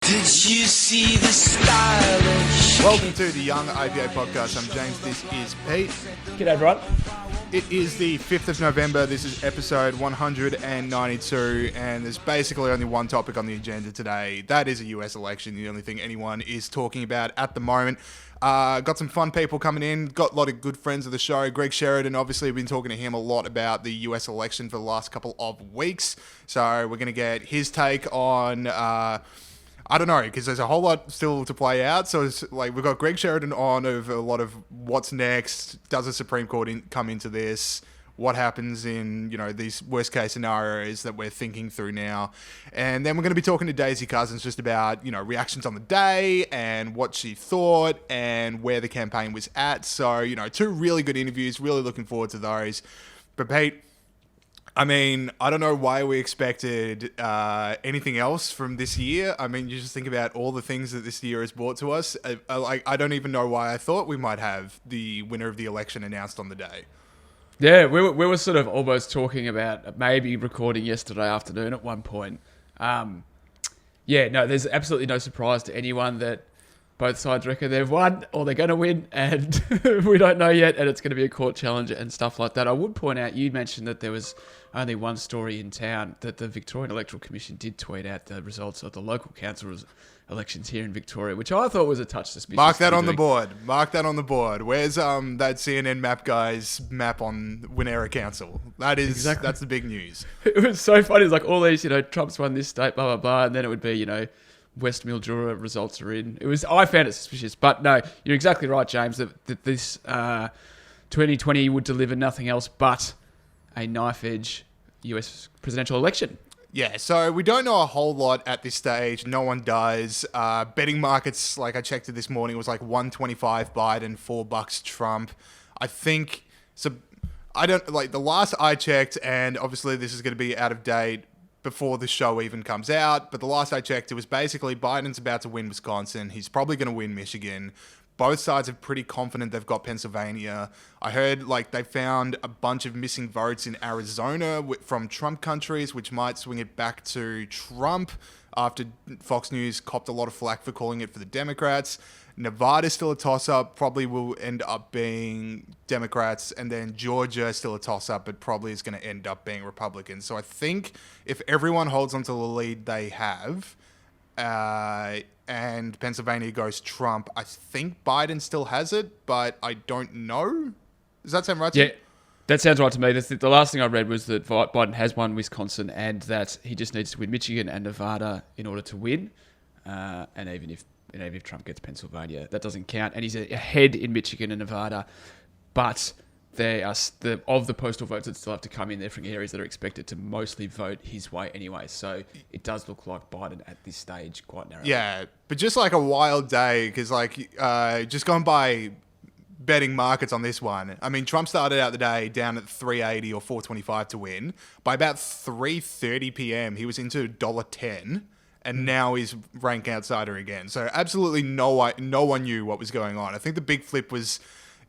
Did you see the stylish? Welcome to the Young IPA podcast. I'm James. This is Pete. G'day, everyone. It is the 5th of November. This is episode 192, and there's basically only one topic on the agenda today. That is a US election, the only thing anyone is talking about at the moment. Got some fun people coming in. Got a lot of good friends of the show. Greg Sheridan, obviously, we've been talking to him a lot about the US election for the last couple of weeks. So we're going to get his take on... I don't know, because there's a whole lot still to play out. So it's like we've got Greg Sheridan on over a lot of what's next. Does the Supreme Court come into this? What happens in, these worst case scenarios that we're thinking through now? And then we're going to be talking to Daisy Cousens just about, reactions on the day and what she thought and where the campaign was at. So, two really good interviews. Really looking forward to those. But Pete, I don't know why we expected anything else from this year. You just think about all the things that this year has brought to us. I don't even know why I thought we might have the winner of the election announced on the day. Yeah, we were sort of almost talking about maybe recording yesterday afternoon at one point. There's absolutely no surprise to anyone that both sides reckon they've won or they're going to win, and we don't know yet, and it's going to be a court challenge and stuff like that. I would point out, you mentioned that there was only one story in town, that the Victorian Electoral Commission did tweet out the results of the local council elections here in Victoria, which I thought was a touch suspicious. Mark that on the board. Where's that CNN map guy's map on Winnera Council? Exactly. That's the big news. It was so funny. It's like all these, Trump's won this state, blah, blah, blah, and then it would be, West Mildura results are in. I found it suspicious, but no, you're exactly right, James, that this 2020 would deliver nothing else but a knife-edge US presidential election. Yeah, so we don't know a whole lot at this stage. No one does. Betting markets, like I checked it this morning, it was like $1.25 Biden, $4 Trump. I think so. The last I checked, and obviously this is going to be out of date before the show even comes out, but the last I checked, it was basically Biden's about to win Wisconsin. He's probably going to win Michigan. Both sides are pretty confident they've got Pennsylvania. I heard they found a bunch of missing votes in Arizona from Trump countries, which might swing it back to Trump after Fox News copped a lot of flack for calling it for the Democrats. Nevada's still a toss-up, probably will end up being Democrats, and then Georgia is still a toss-up, but probably is going to end up being Republicans. So I think if everyone holds onto the lead they have, and Pennsylvania goes Trump, I think Biden still has it, but I don't know. Does that sound right to you? Yeah, that sounds right to me. The last thing I read was that Biden has won Wisconsin and that he just needs to win Michigan and Nevada in order to win. And even if Trump gets Pennsylvania, that doesn't count. And he's ahead in Michigan and Nevada, but they are of the postal votes that still have to come in. They're from areas that are expected to mostly vote his way anyway. So it does look like Biden at this stage quite narrow. Yeah, but just like a wild day, because just going by betting markets on this one. Trump started out the day down at 380 or 425 to win. By about 3:30 p.m., he was into $1.10. And now he's rank outsider again. So absolutely no one knew what was going on. I think the big flip was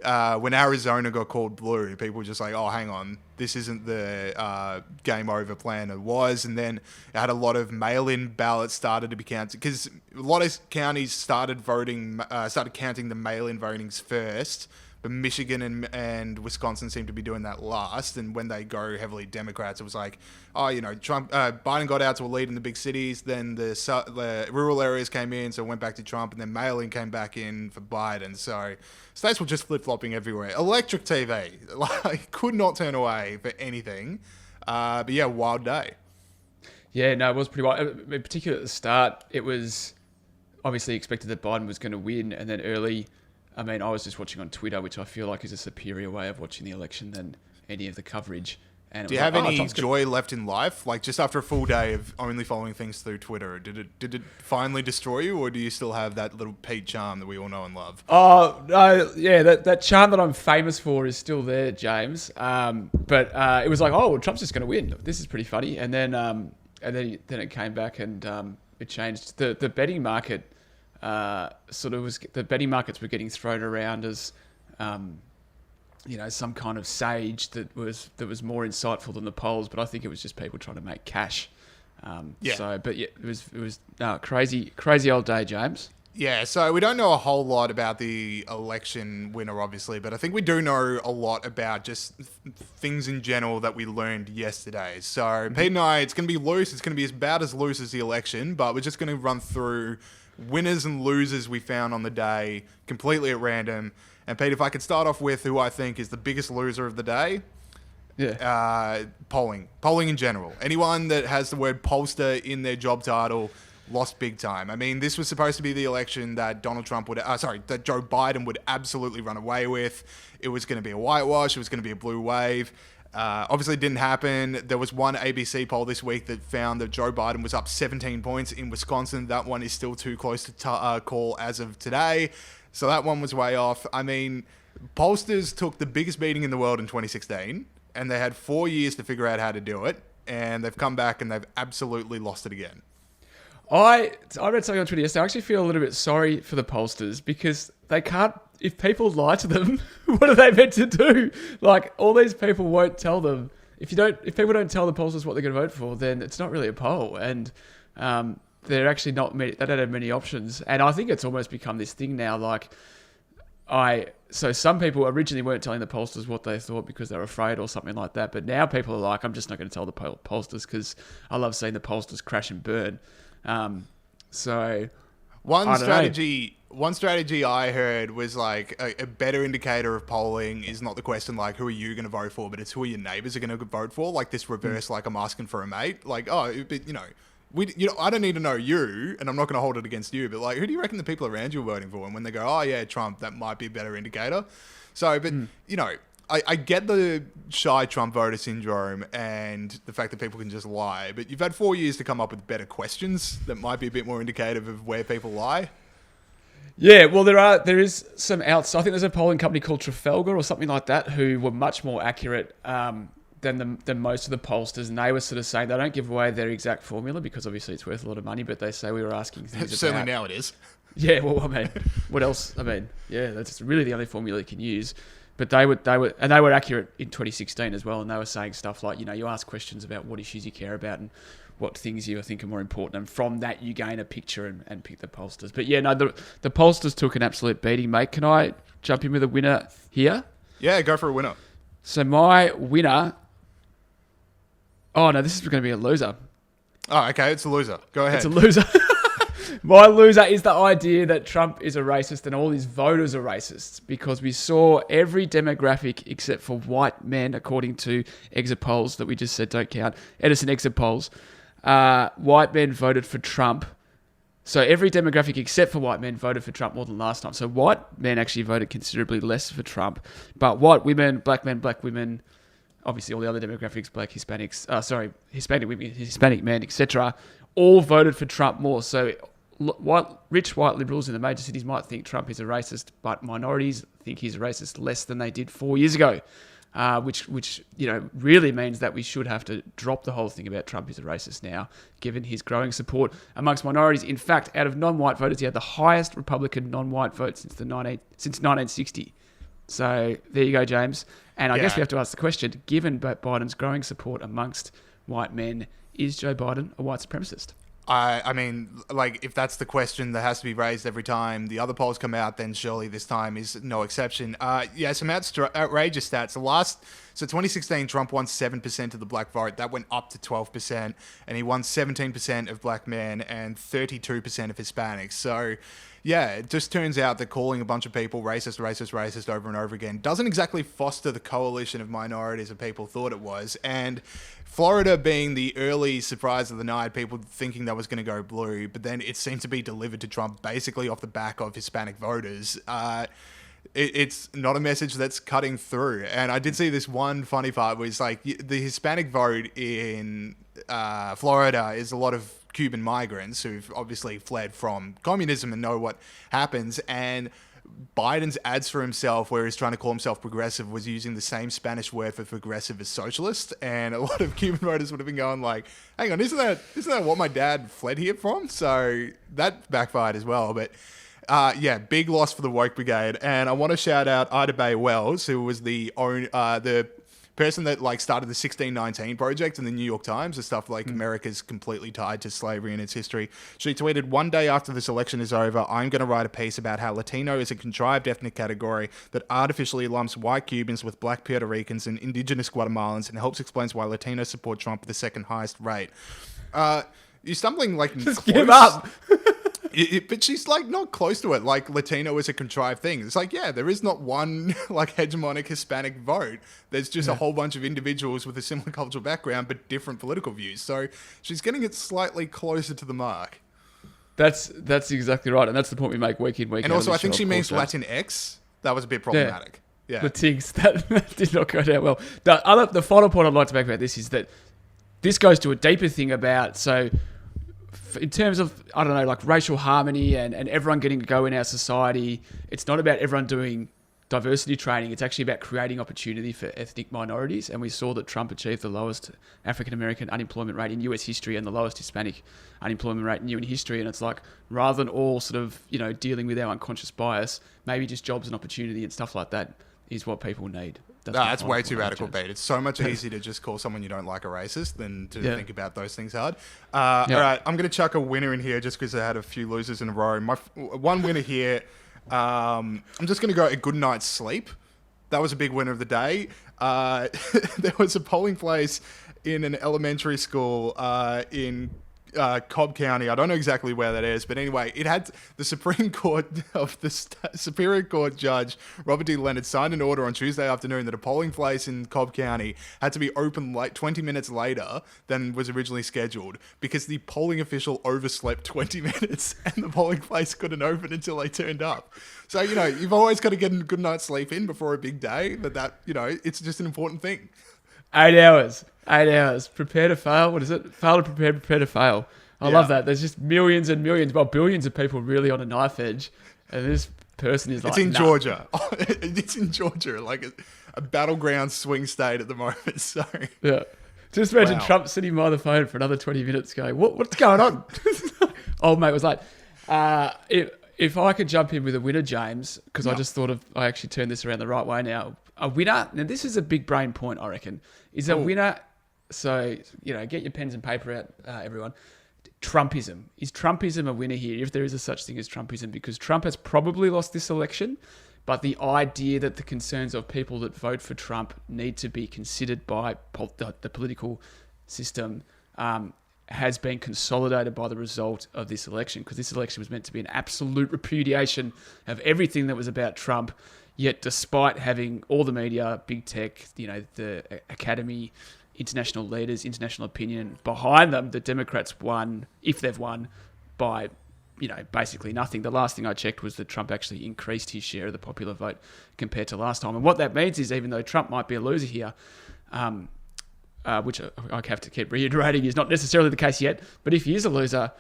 when Arizona got called blue. People were just like, oh, hang on, this isn't the game over plan it was. And then it had a lot of mail-in ballots started to be counted because a lot of counties started counting the mail-in votings first. But Michigan and Wisconsin seem to be doing that last. And when they go heavily Democrats, it was like, Trump, Biden got out to a lead in the big cities. Then the rural areas came in, so it went back to Trump. And then mail-in came back in for Biden. So states were just flip-flopping everywhere. Electric TV, could not turn away for anything. But yeah, wild day. Yeah, no, it was pretty wild. In particular at the start, it was obviously expected that Biden was going to win. And then early... I was just watching on Twitter, which I feel like is a superior way of watching the election than any of the coverage. And do you have any joy left in life? Just after a full day of only following things through Twitter, did it finally destroy you, or do you still have that little Pete charm that we all know and love? Oh, no, yeah, that charm that I'm famous for is still there, James. But it was like, oh, well, Trump's just going to win. This is pretty funny. And then it came back and it changed. The betting market... the betting markets were getting thrown around as some kind of sage that was more insightful than the polls, but I think it was just people trying to make cash Yeah. But yeah, it was crazy old day, James. Yeah, so we don't know a whole lot about the election winner, obviously, but I think we do know a lot about just things in general that we learned yesterday. So, Pete and I, it's going to be loose. It's going to be about as loose as the election, but we're just going to run through winners and losers we found on the day, completely at random. And, Pete, if I could start off with who I think is the biggest loser of the day. Yeah. Polling in general. Anyone that has the word pollster in their job title lost big time. I mean, this was supposed to be the election that that Joe Biden would absolutely run away with. It was going to be a whitewash. It was going to be a blue wave. Obviously, it didn't happen. There was one ABC poll this week that found that Joe Biden was up 17 points in Wisconsin. That one is still too close to call as of today. So that one was way off. I mean, pollsters took the biggest beating in the world in 2016, and they had 4 years to figure out how to do it. And they've come back and they've absolutely lost it again. I read something on Twitter yesterday. I actually feel a little bit sorry for the pollsters because they can't. If people lie to them, what are they meant to do? Like, all these people won't tell them. If people don't tell the pollsters what they're going to vote for, then it's not really a poll, and they're actually not. They don't have many options, and I think it's almost become this thing now. Like, so some people originally weren't telling the pollsters what they thought because they were afraid or something like that, but now people are like, I'm just not going to tell the pollsters because I love seeing the pollsters crash and burn. One strategy I heard was like a better indicator of polling is not the question like who are you going to vote for, but it's who are your neighbors are going to vote for. Like this reverse, like I'm asking for a mate. Like, but I don't need to know you, and I'm not going to hold it against you. But like, who do you reckon the people around you are voting for? And when they go, oh yeah, Trump, that might be a better indicator. So, but I get the shy Trump voter syndrome and the fact that people can just lie, but you've had 4 years to come up with better questions that might be a bit more indicative of where people lie. Yeah, well, there is some outside. I think there's a polling company called Trafalgar or something like that who were much more accurate than most of the pollsters, and they were sort of saying they don't give away their exact formula because obviously it's worth a lot of money, but they say we were asking things Certainly now it is. Yeah, well, I mean, what else? I mean, yeah, that's really the only formula you can use. But they were accurate in 2016 as well, and they were saying stuff like, you ask questions about what issues you care about and what things you think are more important, and from that you gain a picture and pick the pollsters. But yeah, no, the pollsters took an absolute beating, mate. Can I jump in with a winner here? Yeah, go for a winner. So my winner... Oh, no, this is going to be a loser. Oh, okay, it's a loser. Go ahead. It's a loser. My loser is the idea that Trump is a racist and all his voters are racists, because we saw every demographic except for white men, according to exit polls that we just said don't count, Edison exit polls, white men voted for Trump. So every demographic except for white men voted for Trump more than last time. So white men actually voted considerably less for Trump, but white women, black men, black women, obviously all the other demographics, black Hispanics, Hispanic women, Hispanic men, etc., all voted for Trump more. So rich white liberals in the major cities might think Trump is a racist, but minorities think he's a racist less than they did 4 years ago, which really means that we should have to drop the whole thing about Trump is a racist now, given his growing support amongst minorities. In fact, out of non-white voters, he had the highest Republican non-white vote since 1960. So there you go, James. And I guess we have to ask the question, given Biden's growing support amongst white men, is Joe Biden a white supremacist? I mean, like, if that's the question that has to be raised every time the other polls come out, then surely this time is no exception. Some outrageous stats. So 2016, Trump won 7% of the black vote. That went up to 12%, and he won 17% of black men and 32% of Hispanics. So, yeah, it just turns out that calling a bunch of people racist over and over again doesn't exactly foster the coalition of minorities that people thought it was. And Florida being the early surprise of the night, people thinking that was going to go blue, but then it seemed to be delivered to Trump basically off the back of Hispanic voters. It's not a message that's cutting through. And I did see this one funny part where it's like the Hispanic vote in Florida is a lot of Cuban migrants who've obviously fled from communism and know what happens. And Biden's ads for himself, where he's trying to call himself progressive, was using the same Spanish word for progressive as socialist. And a lot of Cuban voters would have been going like, hang on, isn't that what my dad fled here from? So that backfired as well. But big loss for the woke brigade. And I want to shout out Ida Bae Wells, who was the person that like started the 1619 project in the New York Times, the stuff like America's completely tied to slavery and its history. She tweeted, "One day after this election is over, I'm going to write a piece about how Latino is a contrived ethnic category that artificially lumps white Cubans with black Puerto Ricans and indigenous Guatemalans and helps explain why Latinos support Trump at the second highest rate." You're stumbling like Just close. give up. But she's like not close to it. Like Latino is a contrived thing. It's like, yeah, there is not one like hegemonic Hispanic vote. There's just a whole bunch of individuals with a similar cultural background but different political views. So she's getting it slightly closer to the mark. That's exactly right, and that's the point we make week in, week out. And also, I think she means Latinx. That was a bit problematic. Yeah. Latinx, that did not go down well. The final point I'd like to make about this is that this goes to a deeper thing about, so in terms of, I don't know, like racial harmony and everyone getting to go in our society, it's not about everyone doing diversity training. It's actually about creating opportunity for ethnic minorities. And we saw that Trump achieved the lowest African-American unemployment rate in US history and the lowest Hispanic unemployment rate in UN history. And it's like, rather than all sort of, dealing with our unconscious bias, maybe just jobs and opportunity and stuff like that is what people need. That's way too radical, Pete. It's so much easier to just call someone you don't like a racist than to think about those things hard. All right, I'm going to chuck a winner in here just because I had a few losers in a row. My one winner here, I'm just going to go a good night's sleep. That was a big winner of the day. There was a polling place in an elementary school in Cobb County. I don't know exactly where that is, but anyway, it had the Supreme Court of the Superior Court Judge Robert D. Leonard signed an order on Tuesday afternoon that a polling place in Cobb County had to be open 20 minutes later than was originally scheduled because the polling official overslept 20 minutes and the polling place couldn't open until they turned up. So, you've always got to get a good night's sleep in before a big day, but it's just an important thing. 8 hours. 8 hours. Prepare to fail. What is it? Fail to prepare to fail. I love that. There's just millions and millions, billions of people really on a knife edge. And this person is like... It's in Georgia. It's in Georgia, like a battleground swing state at the moment. So yeah. Just imagine Trump sitting by the phone for another 20 minutes going, what's going on? Old mate was like, if I could jump in with a winner, James, because I just thought I actually turned this around the right way now. A winner, now this is a big brain point, I reckon, is a winner. So, get your pens and paper out, everyone. Trumpism. Is Trumpism a winner here, if there is a such thing as Trumpism? Because Trump has probably lost this election, but the idea that the concerns of people that vote for Trump need to be considered by the political system has been consolidated by the result of this election, because this election was meant to be an absolute repudiation of everything that was about Trump. Yet despite having all the media, big tech, the academy, international leaders, international opinion behind them, the Democrats won, if they've won, by, basically nothing. The last thing I checked was that Trump actually increased his share of the popular vote compared to last time. And what that means is, even though Trump might be a loser here, which I have to keep reiterating is not necessarily the case yet, but if he is a loser,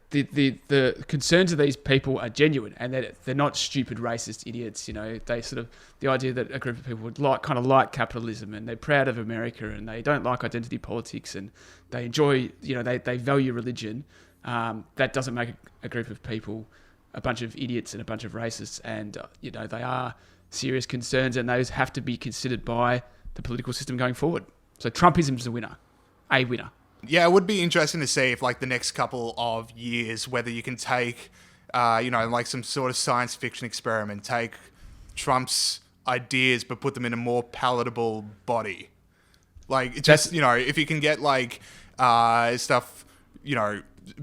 the concerns of these people are genuine, and that they're not stupid racist idiots. They sort of, the idea that a group of people would like capitalism, and they're proud of America, and they don't like identity politics, and they enjoy, they value religion. That doesn't make a group of people a bunch of idiots and a bunch of racists, and they are serious concerns, and those have to be considered by the political system going forward. So Trumpism is a winner. Yeah, it would be interesting to see if, like, the next couple of years, whether you can take, like some sort of science fiction experiment, take Trump's ideas but put them in a more palatable body. Like, just, if you can get, like, stuff,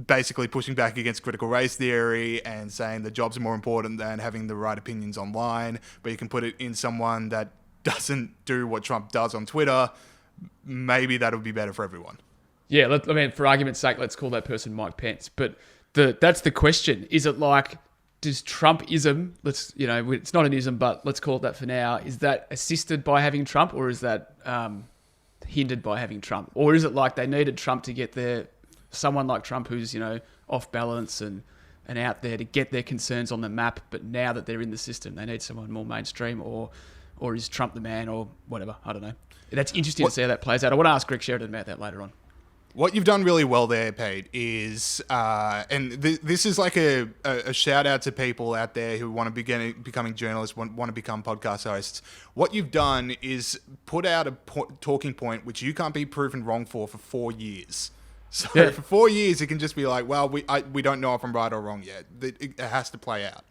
basically pushing back against critical race theory and saying that jobs are more important than having the right opinions online, but you can put it in someone that doesn't do what Trump does on Twitter, maybe that would be better for everyone. Yeah, for argument's sake, let's call that person Mike Pence. But that's the question. Is it like, does Trumpism, it's not an ism, but let's call it that for now, is that assisted by having Trump, or is that hindered by having Trump? Or is it like they needed Trump to get someone like Trump who's, off balance and out there to get their concerns on the map, but now that they're in the system, they need someone more mainstream, or is Trump the man, or whatever? I don't know. That's interesting to see how that plays out. I want to ask Greg Sheridan about that later on. What you've done really well there, Pete, is, and this is like a shout out to people out there who want to becoming journalists, want to become podcast hosts. What you've done is put out a talking point which you can't be proven wrong for 4 years. So for 4 years, it can just be like, well, we don't know if I'm right or wrong yet. It has to play out.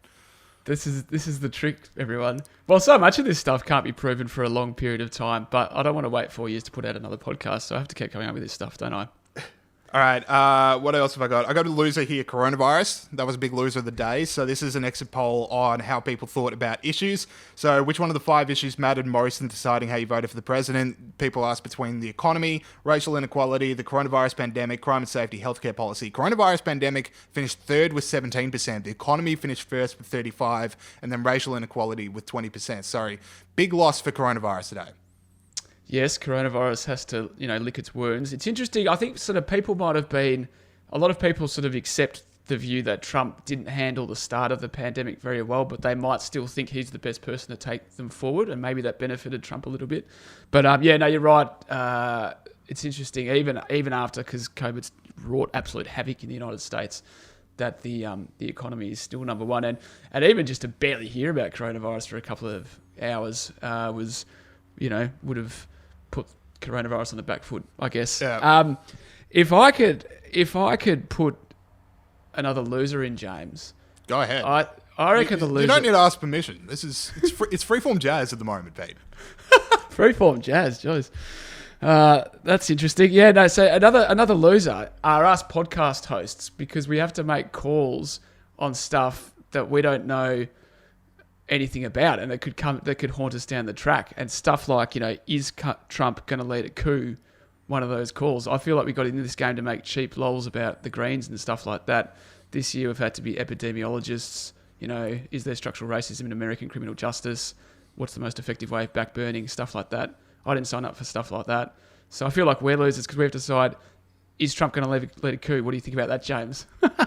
This is the trick, everyone. Well, so much of this stuff can't be proven for a long period of time, but I don't want to wait 4 years to put out another podcast, so I have to keep coming up with this stuff, don't I? All right, what else have I got? I got a loser here, coronavirus. That was a big loser of the day. So this is an exit poll on how people thought about issues. So which one of the 5 issues mattered most in deciding how you voted for the president? People asked between the economy, racial inequality, the coronavirus pandemic, crime and safety, healthcare policy. Coronavirus pandemic finished third with 17%. The economy finished first with 35%, and then racial inequality with 20%. Sorry, big loss for coronavirus today. Yes, coronavirus has to, lick its wounds. It's interesting. I think sort of people might have been, a lot of people sort of accept the view that Trump didn't handle the start of the pandemic very well, but they might still think he's the best person to take them forward, and maybe that benefited Trump a little bit. But you're right. It's interesting, even after, because COVID's wrought absolute havoc in the United States, that the economy is still number one, and even just to barely hear about coronavirus for a couple of hours was, would have put coronavirus on the back foot, I guess. Yeah. If I could put another loser in, James, go ahead. I reckon the loser. You don't need to ask permission. It's freeform jazz at the moment, Pete. Freeform jazz, Joyce. That's interesting. Yeah, no. So another loser are us podcast hosts, because we have to make calls on stuff that we don't know anything about, and that could haunt us down the track, and stuff like, is Trump going to lead a coup? One of those calls. I feel like we got into this game to make cheap lols about the Greens and stuff like that. This year we've had to be epidemiologists. Is there structural racism in American criminal justice? What's the most effective way of backburning? Stuff like that. I didn't sign up for stuff like that. So I feel like we're losers because we have to decide, is Trump going to lead a coup? What do you think about that, James?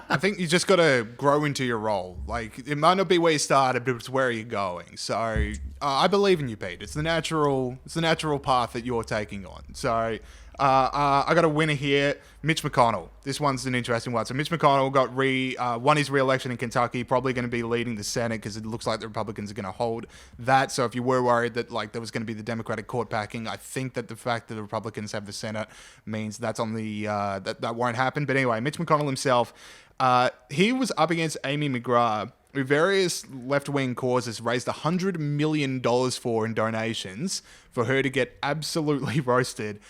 I think you just got to grow into your role. Like, it might not be where you started, but it's where you're going. So I believe in you, Pete. It's the natural path that you're taking on. So I got a winner here, Mitch McConnell. This one's an interesting one. So Mitch McConnell won his re-election in Kentucky, probably going to be leading the Senate because it looks like the Republicans are going to hold that. So if you were worried that there was going to be the Democratic court packing, I think that the fact that the Republicans have the Senate means that's on the that won't happen. But anyway, Mitch McConnell himself, he was up against Amy McGrath, who various left-wing causes raised $100 million for in donations for her to get absolutely roasted.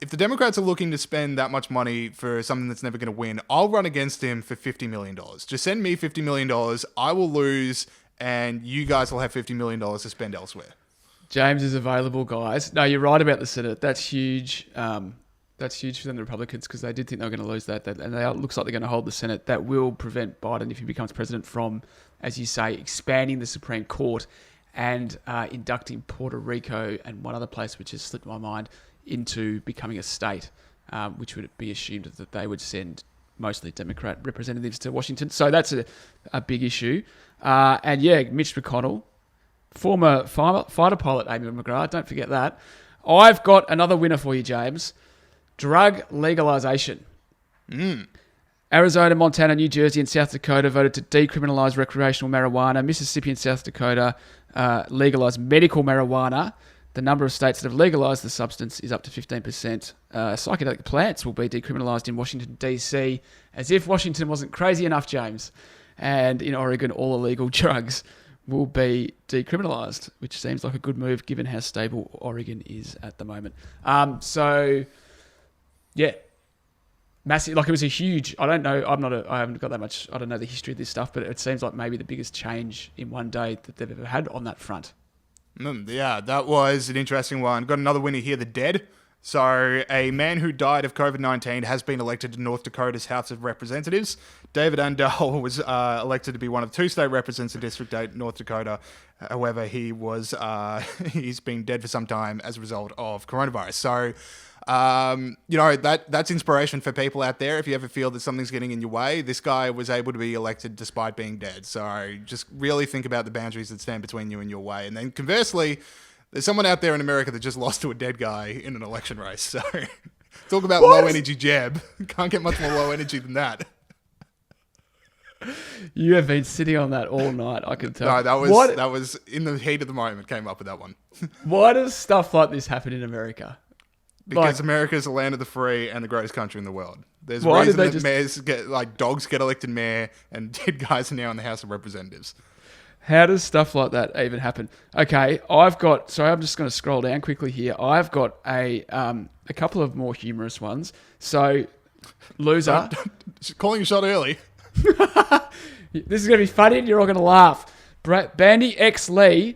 If the Democrats are looking to spend that much money for something that's never going to win, I'll run against him for $50 million. Just send me $50 million. I will lose, and you guys will have $50 million to spend elsewhere. James is available, guys. No, you're right about the Senate. That's huge. That's huge for them, the Republicans, because they did think they were going to lose that. And it looks like they're going to hold the Senate. That will prevent Biden, if he becomes president, from, as you say, expanding the Supreme Court and inducting Puerto Rico and one other place, which has slipped my mind, into becoming a state, which would be assumed that they would send mostly Democrat representatives to Washington. So that's a big issue. And yeah, Mitch McConnell, former fighter pilot Amy McGrath, don't forget that. I've got another winner for you, James. Drug legalization. Arizona, Montana, New Jersey, and South Dakota voted to decriminalize recreational marijuana. Mississippi and South Dakota legalized medical marijuana. The number of states that have legalized the substance is up to 15%. Psychedelic plants will be decriminalized in Washington, D.C., as if Washington wasn't crazy enough, James. And in Oregon, all illegal drugs will be decriminalized, which seems like a good move given how stable Oregon is at the moment. Yeah. Massive. Like, it was a huge, I don't know, I haven't got that much, I don't know the history of this stuff, but it seems like maybe the biggest change in one day that they've ever had on that front. Yeah, that was an interesting one. Got another winner here, the dead. So a man who died of COVID-19 has been elected to North Dakota's House of Representatives. David Andel was elected to be one of 2 state representatives in District 8, North Dakota. However, he's been dead for some time as a result of coronavirus. So, that's inspiration for people out there. If you ever feel that something's getting in your way, this guy was able to be elected despite being dead. So just really think about the boundaries that stand between you and your way. And then conversely, there's someone out there in America that just lost to a dead guy in an election race. So Talk about low energy jab. Can't get much more low energy than that. You have been sitting on that all night, I can tell. No, that was in the heat of the moment. Came up with that one. Why does stuff like this happen in America? Because America is the land of the free and the greatest country in the world. There's a Why reason did they that mayors get, like, dogs get elected mayor and dead guys are now in the House of Representatives. How does stuff like that even happen? Okay, I'm just going to scroll down quickly here. I've got a couple of more humorous ones. So, loser. Calling a shot early. This is going to be funny and you're all going to laugh. Bandy X Lee,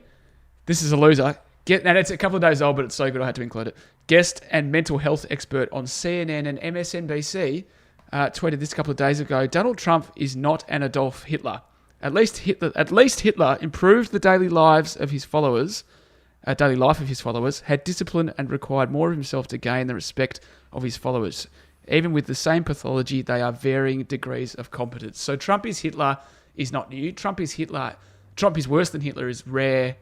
this is a loser. And it's a couple of days old, but it's so good I had to include it. Guest and mental health expert on CNN and MSNBC tweeted this a couple of days ago. Donald Trump is not an Adolf Hitler. At least Hitler improved the daily life of his followers, had discipline and required more of himself to gain the respect of his followers. Even with the same pathology, they are varying degrees of competence. So Trump is Hitler is not new. Trump is worse than Hitler is rare,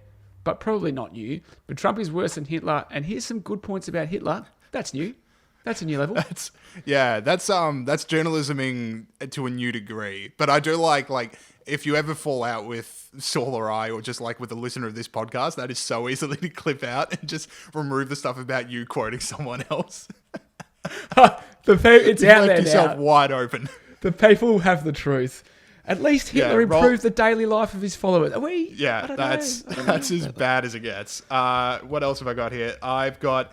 but probably not new. But Trump is worse than Hitler, and here's some good points about Hitler. That's new. That's a new level. That's journalisming to a new degree. But I do like if you ever fall out with Saul or I, or just like with a listener of this podcast, that is so easily to clip out and just remove the stuff about you quoting someone else. It's out there yourself now. Wide open. The people have the truth. At least Hitler improved the daily life of his followers. That's as bad as it gets. What else have I got here? I've got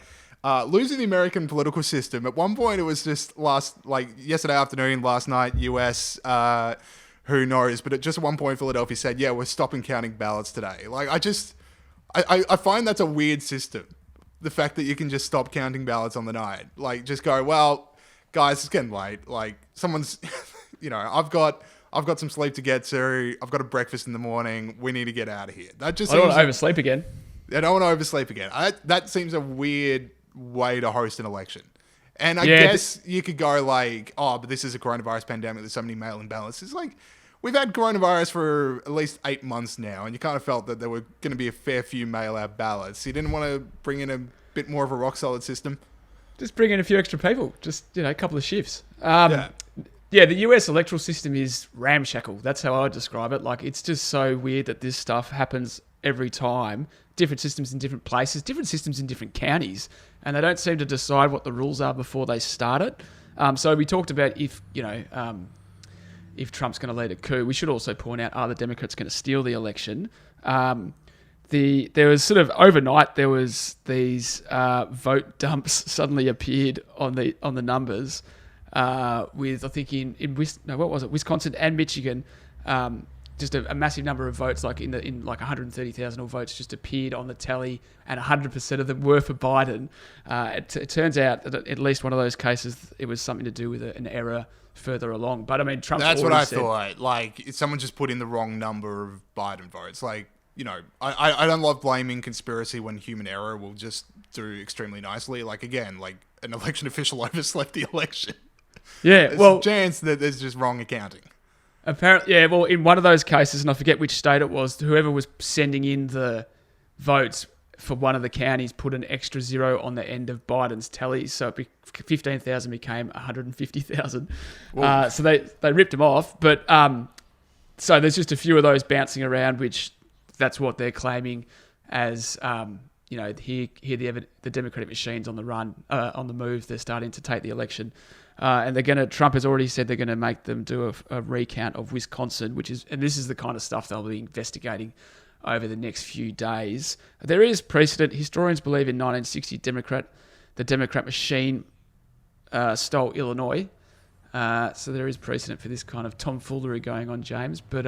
losing the American political system. At one point, it was just yesterday afternoon, last night, US, who knows? But at one point, Philadelphia said, yeah, we're stopping counting ballots today. I find that's a weird system. The fact that you can just stop counting ballots on the night. Just go, well, guys, it's getting late. Someone's, I've got some sleep to get to. I've got a breakfast in the morning. We need to get out of here. That just I don't want to oversleep again. I don't want to oversleep again. That seems a weird way to host an election. And I guess you could go but this is a coronavirus pandemic. There's so many mail-in ballots. It's we've had coronavirus for at least 8 months now, and you kind of felt that there were going to be a fair few mail-out ballots. You didn't want to bring in a bit more of a rock-solid system? Just bring in a few extra people. Just, a couple of shifts. The US electoral system is ramshackle. That's how I would describe it. It's just so weird that this stuff happens every time. Different systems in different places, different systems in different counties, and they don't seem to decide what the rules are before they start it. So we talked about if Trump's going to lead a coup, we should also point out, are the Democrats going to steal the election? There was sort of overnight, there was these vote dumps suddenly appeared on the numbers with, I think Wisconsin and Michigan, just a massive number of votes, in 130,000 votes just appeared on the tally, and 100% of them were for Biden. It turns out that at least one of those cases, it was something to do with an error further along. But I mean, Trump. That's what I thought. If someone just put in the wrong number of Biden votes, I don't love blaming conspiracy when human error will just do extremely nicely. An election official overslept the election. Yeah, there's a chance that there's just wrong accounting. Apparently, yeah. Well, in one of those cases, and I forget which state it was, whoever was sending in the votes for one of the counties put an extra zero on the end of Biden's tally, so 15,000 became 150,000. So they ripped him off. But so there's just a few of those bouncing around, which that's what they're claiming as here the Democratic machine's on the run, on the move. They're starting to take the election. And Trump has already said they're going to make them do a recount of Wisconsin, and this is the kind of stuff they'll be investigating over the next few days. There is precedent. Historians believe in 1960 the Democrat machine stole Illinois. So there is precedent for this kind of tomfoolery going on, James. But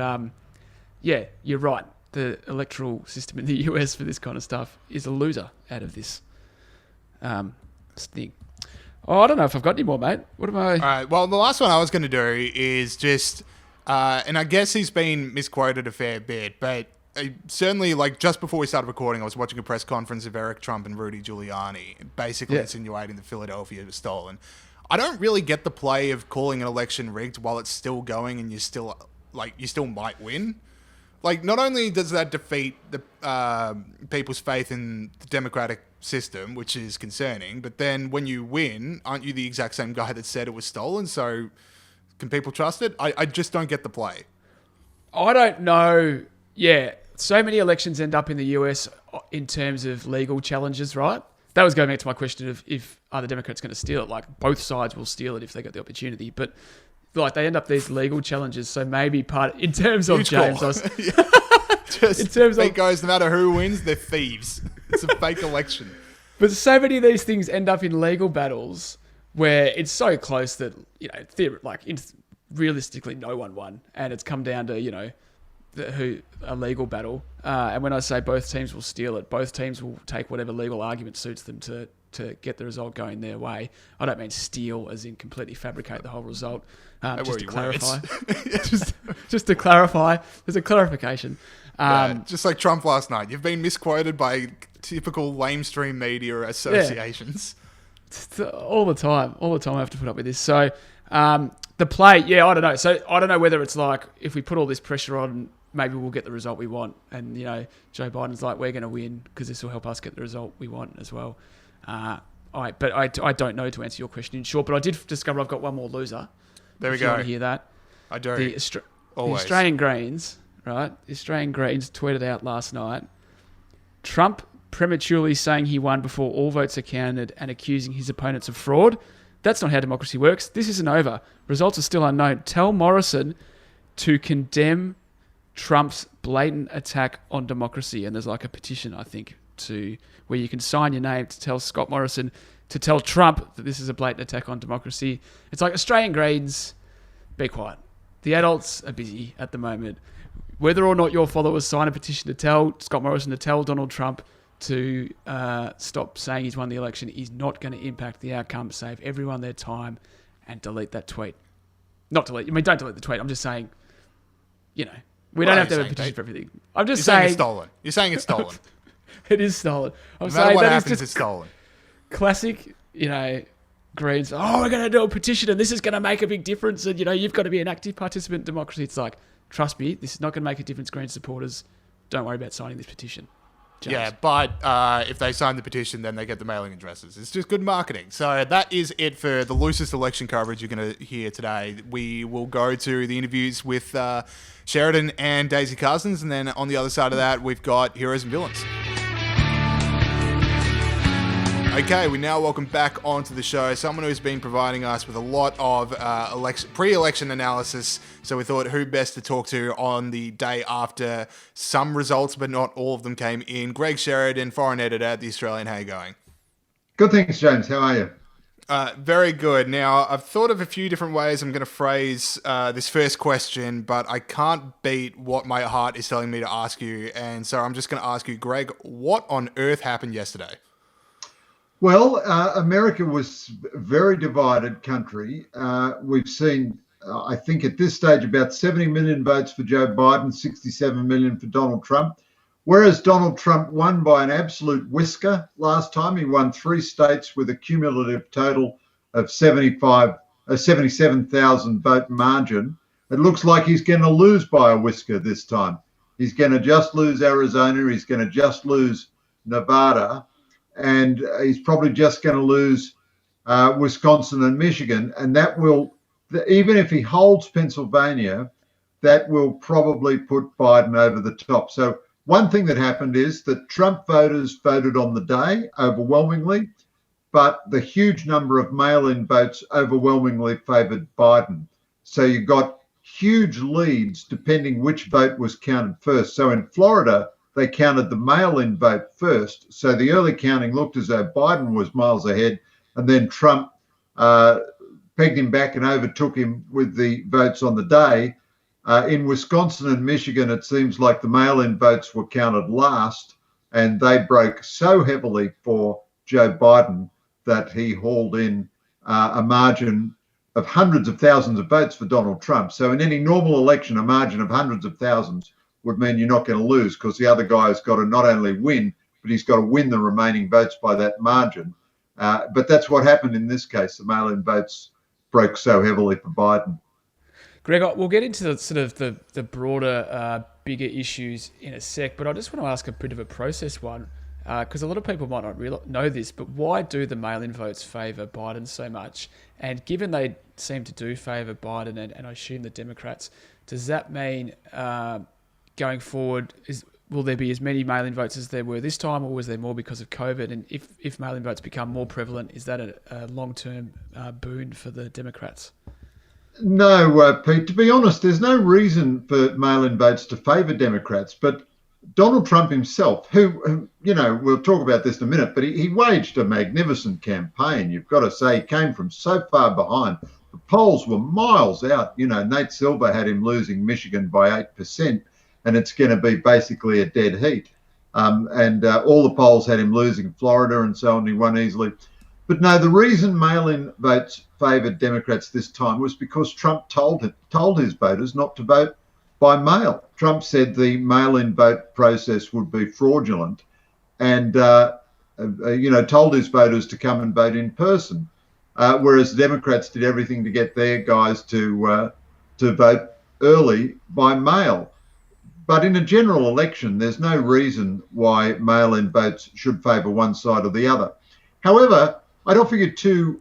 you're right. The electoral system in the US for this kind of stuff is a loser out of this thing. Oh, I don't know if I've got any more, mate. What am I... All right. Well, the last one I was going to do is just... and I guess he's been misquoted a fair bit, but certainly, just before we started recording, I was watching a press conference of Eric Trump and Rudy Giuliani, basically insinuating that Philadelphia was stolen. I don't really get the play of calling an election rigged while it's still going and you still might win. like, not only does that defeat the people's faith in the democratic system, which is concerning, but then when you win, aren't you the exact same guy that said it was stolen? So can people trust it? I just don't get the play. I don't know. Yeah, so many elections end up in the US in terms of legal challenges, right? That was going back to my question of if are the Democrats going to steal it? Like, both sides will steal it if they get the opportunity, but like they end up these legal challenges. So maybe in terms of Huge James, call. in terms of, it goes, no matter who wins, they're thieves. It's a fake election. But so many of these things end up in legal battles where it's so close that, you know, realistically no one won, and it's come down to, you know, a legal battle. And when I say both teams will steal it, both teams will take whatever legal argument suits them to get the result going their way. I don't mean steal as in completely fabricate the whole result. Just to clarify. just to clarify, there's a clarification. Just like Trump last night. You've been misquoted by typical lamestream media associations. Yeah. All the time I have to put up with this. So the play, I don't know. So I don't know whether it's like, if we put all this pressure on, maybe we'll get the result we want. And, you know, Joe Biden's like, we're going to win because this will help us get the result we want as well. But I don't know, to answer your question in short, but I did discover I've got one more loser. There we if go. You want to hear that? I do. The Australian Greens, right? The Australian Greens tweeted out last night, Trump prematurely saying he won before all votes are counted and accusing his opponents of fraud. That's not how democracy works. This isn't over. Results are still unknown. Tell Morrison to condemn Trump's blatant attack on democracy. And there's like a petition, I think, where you can sign your name to tell Scott Morrison to tell Trump that this is a blatant attack on democracy. It's like, Australian Greens, be quiet. The adults are busy at the moment. Whether or not your followers sign a petition to tell Scott Morrison to tell Donald Trump to stop saying he's won the election is not going to impact the outcome. Save everyone their time and delete that tweet. Not delete. I mean, don't delete the tweet. I'm just saying, you know, we don't have to have a petition for everything. I'm just saying it's stolen. You're saying it's stolen. It is stolen. I'm no matter saying what that happens, is just it's stolen. Classic, you know, Greens. Oh, we're going to do a petition and this is going to make a big difference. And, you know, you've got to be an active participant in democracy. It's like, trust me, this is not going to make a difference, Greens supporters. Don't worry about signing this petition. James. Yeah, but if they sign the petition, then they get the mailing addresses. It's just good marketing. So that is it for the loosest election coverage you're going to hear today. We will go to the interviews with Sheridan and Daisy Cousens, and then on the other side of that, we've got Heroes and Villains. Okay, we now welcome back onto the show someone who's been providing us with a lot of pre-election analysis. So we thought, who best to talk to on the day after some results, but not all of them came in. Greg Sheridan, foreign editor at The Australian. How are you going? Good, thanks, James. How are you? Very good. Now, I've thought of a few different ways I'm going to phrase this first question, but I can't beat what my heart is telling me to ask you. And so I'm just going to ask you, Greg, what on earth happened yesterday? Well, America was a very divided country. We've seen, I think at this stage, about 70 million votes for Joe Biden, 67 million for Donald Trump. Whereas Donald Trump won by an absolute whisker last time. He won 3 states with a cumulative total of 77,000 vote margin. It looks like he's going to lose by a whisker this time. He's going to just lose Arizona. He's going to just lose Nevada. And he's probably just going to lose Wisconsin and Michigan. And that will, even if he holds Pennsylvania, that will probably put Biden over the top. So one thing that happened is that Trump voters voted on the day overwhelmingly, but the huge number of mail-in votes overwhelmingly favored Biden. So you got huge leads depending which vote was counted first. So in Florida, they counted the mail-in vote first. So the early counting looked as though Biden was miles ahead, and then Trump pegged him back and overtook him with the votes on the day. In Wisconsin and Michigan, it seems like the mail-in votes were counted last, and they broke so heavily for Joe Biden that he hauled in a margin of hundreds of thousands of votes for Donald Trump. So in any normal election, a margin of hundreds of thousands would mean you're not going to lose, because the other guy has got to not only win, but he's got to win the remaining votes by that margin. But that's what happened in this case. The mail-in votes broke so heavily for Biden. Greg, we'll get into the sort of the broader, bigger issues in a sec, but I just want to ask a bit of a process one, because a lot of people might not know this, but why do the mail-in votes favour Biden so much? And given they seem to do favour Biden, and I assume the Democrats, does that mean going forward, will there be as many mail-in votes as there were this time, or was there more because of COVID? And if mail-in votes become more prevalent, is that a long-term boon for the Democrats? No, Pete, to be honest, there's no reason for mail-in votes to favour Democrats. But Donald Trump himself, who we'll talk about this in a minute, but he waged a magnificent campaign. You've got to say, he came from so far behind. The polls were miles out. Nate Silver had him losing Michigan by 8%, and it's going to be basically a dead heat. And all the polls had him losing Florida and so on. He won easily. But no, the reason mail-in votes favoured Democrats this time was because Trump told his voters not to vote by mail. Trump said the mail-in vote process would be fraudulent, and told his voters to come and vote in person, whereas Democrats did everything to get their guys to vote early by mail. But in a general election, there's no reason why mail-in votes should favour one side or the other. However, I'd offer you two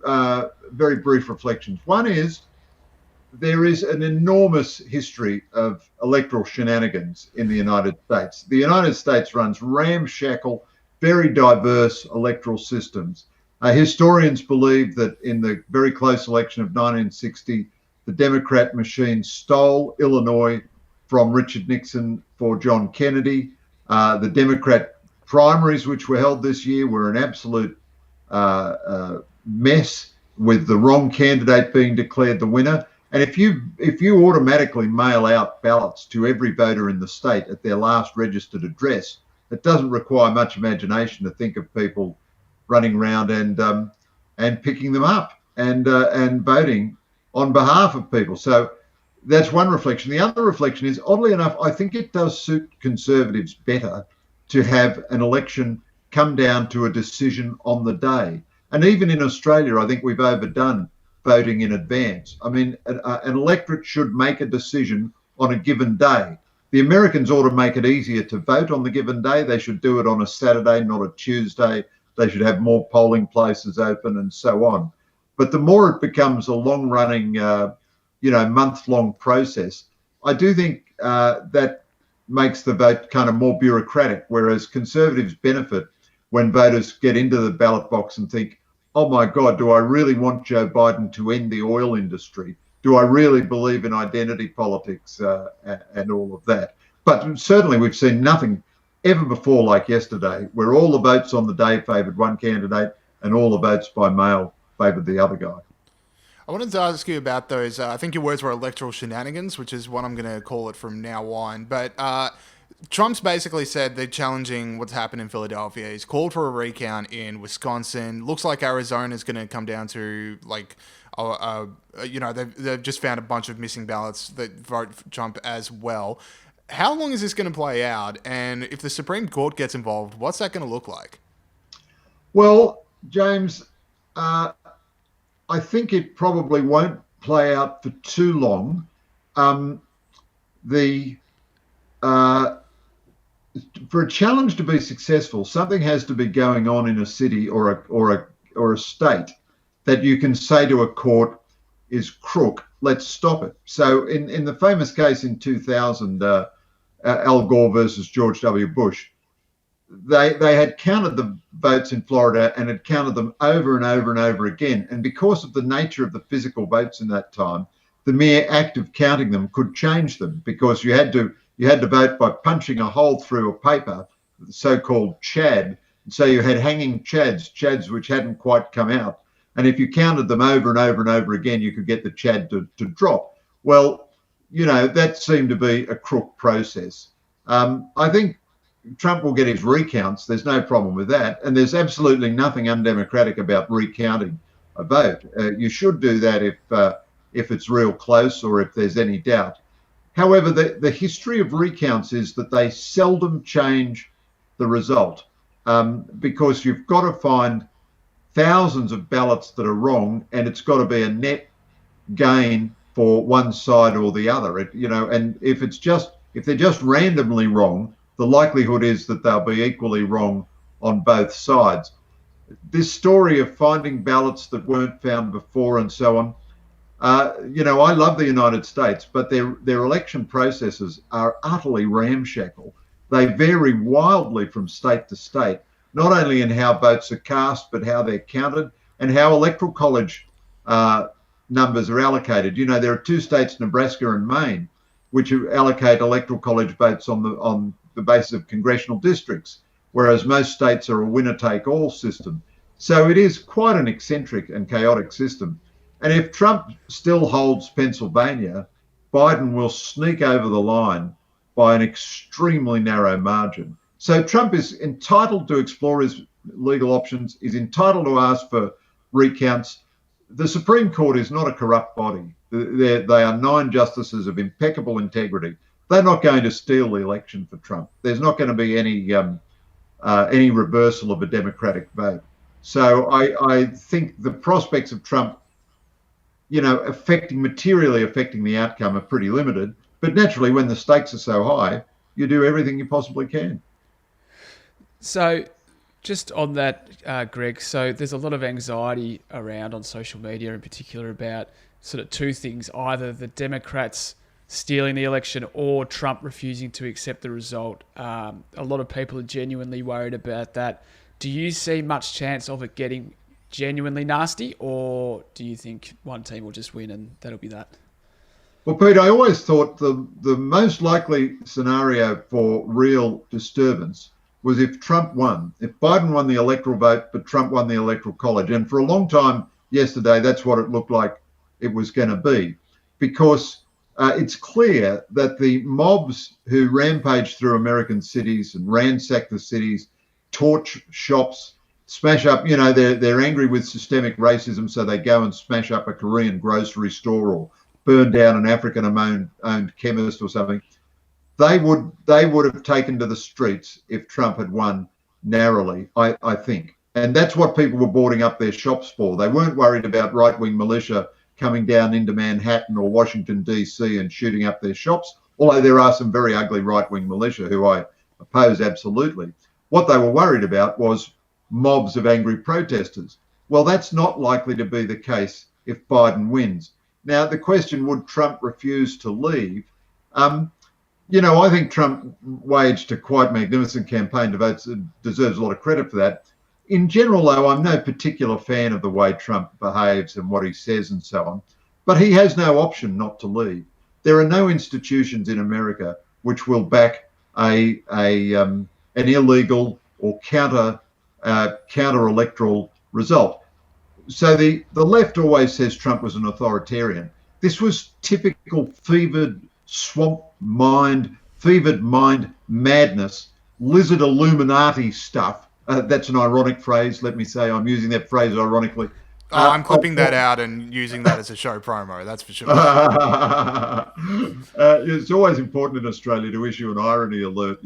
very brief reflections. One is there is an enormous history of electoral shenanigans in the United States. The United States runs ramshackle, very diverse electoral systems. Historians believe that in the very close election of 1960, the Democrat machine stole Illinois from Richard Nixon for John Kennedy. The Democrat primaries, which were held this year, were an absolute mess, with the wrong candidate being declared the winner. And if you automatically mail out ballots to every voter in the state at their last registered address, it doesn't require much imagination to think of people running around and picking them up and voting on behalf of people. So that's one reflection. The other reflection is, oddly enough, I think it does suit Conservatives better to have an election come down to a decision on the day. And even in Australia, I think we've overdone voting in advance. I mean, an electorate should make a decision on a given day. The Americans ought to make it easier to vote on the given day. They should do it on a Saturday, not a Tuesday. They should have more polling places open and so on. But the more it becomes a long-running, month-long process, I do think that makes the vote kind of more bureaucratic, whereas Conservatives benefit when voters get into the ballot box and think, oh my God, do I really want Joe Biden to end the oil industry? Do I really believe in identity politics and all of that? But certainly we've seen nothing ever before like yesterday, where all the votes on the day favoured one candidate and all the votes by mail favoured the other guy. I wanted to ask you about those, I think your words were electoral shenanigans, which is what I'm going to call it from now on. But Trump's basically said they're challenging what's happened in Philadelphia. He's called for a recount in Wisconsin. Looks like Arizona's going to come down to they've just found a bunch of missing ballots that vote for Trump as well. How long is this going to play out? And if the Supreme Court gets involved, what's that going to look like? Well, James, I think it probably won't play out for too long. For a challenge to be successful, something has to be going on in a city or a state that you can say to a court is crook. Let's stop it. So in the famous case in 2000, Al Gore versus George W. Bush, they had counted the votes in Florida and had counted them over and over and over again. And because of the nature of the physical votes in that time, the mere act of counting them could change them, because you had to vote by punching a hole through a paper, the so-called chad. So you had hanging chads which hadn't quite come out. And if you counted them over and over and over again, you could get the chad to drop. Well, that seemed to be a crook process. I think Trump will get his recounts. There's no problem with that. And there's absolutely nothing undemocratic about recounting a vote. You should do that if it's real close or if there's any doubt. However, the history of recounts is that they seldom change the result, because you've got to find thousands of ballots that are wrong, and it's got to be a net gain for one side or the other. And if they're just randomly wrong, the likelihood is that they'll be equally wrong on both sides. This story of finding ballots that weren't found before and so on, I love the United States, but their election processes are utterly ramshackle. They vary wildly from state to state, not only in how votes are cast, but how they're counted and how electoral college numbers are allocated. There are two states, Nebraska and Maine, which allocate electoral college votes on the basis of congressional districts, whereas most states are a winner-take-all system. So it is quite an eccentric and chaotic system. And if Trump still holds Pennsylvania, Biden will sneak over the line by an extremely narrow margin. So Trump is entitled to explore his legal options. He's entitled to ask for recounts. The Supreme Court is not a corrupt body. They are 9 justices of impeccable integrity. They're not going to steal the election for Trump. There's not going to be any reversal of a Democratic vote. So I think the prospects of Trump, materially affecting the outcome are pretty limited. But naturally, when the stakes are so high, you do everything you possibly can. So just on that, Greg, so there's a lot of anxiety around on social media in particular about sort of two things, either the Democrats stealing the election or Trump refusing to accept the result. A lot of people are genuinely worried about that. Do you see much chance of it getting genuinely nasty, or do you think one team will just win and that'll be that? Well, Pete, I always thought the most likely scenario for real disturbance was if Trump won, if Biden won the electoral vote, but Trump won the electoral college. And for a long time yesterday, that's what it looked like it was going to be, because it's clear that the mobs who rampage through American cities and ransack the cities, torch shops, smash up, they're angry with systemic racism, so they go and smash up a Korean grocery store or burn down an African-owned chemist or something. They would have taken to the streets if Trump had won narrowly, I think. And that's what people were boarding up their shops for. They weren't worried about right-wing militia coming down into Manhattan or Washington, D.C. and shooting up their shops, although there are some very ugly right-wing militia who I oppose absolutely. What they were worried about was mobs of angry protesters. Well, that's not likely to be the case if Biden wins. Now, the question, would Trump refuse to leave? I think Trump waged a quite magnificent campaign to vote, deserves a lot of credit for that. In general, though, I'm no particular fan of the way Trump behaves and what he says and so on, but he has no option not to leave. There are no institutions in America which will back an illegal or counter-electoral result. So the left always says Trump was an authoritarian. This was typical fevered mind madness, lizard Illuminati stuff. That's an ironic phrase. Let me say I'm using that phrase ironically. I'm clipping that out and using that as a show promo, that's for sure. It's always important in Australia to issue an irony alert,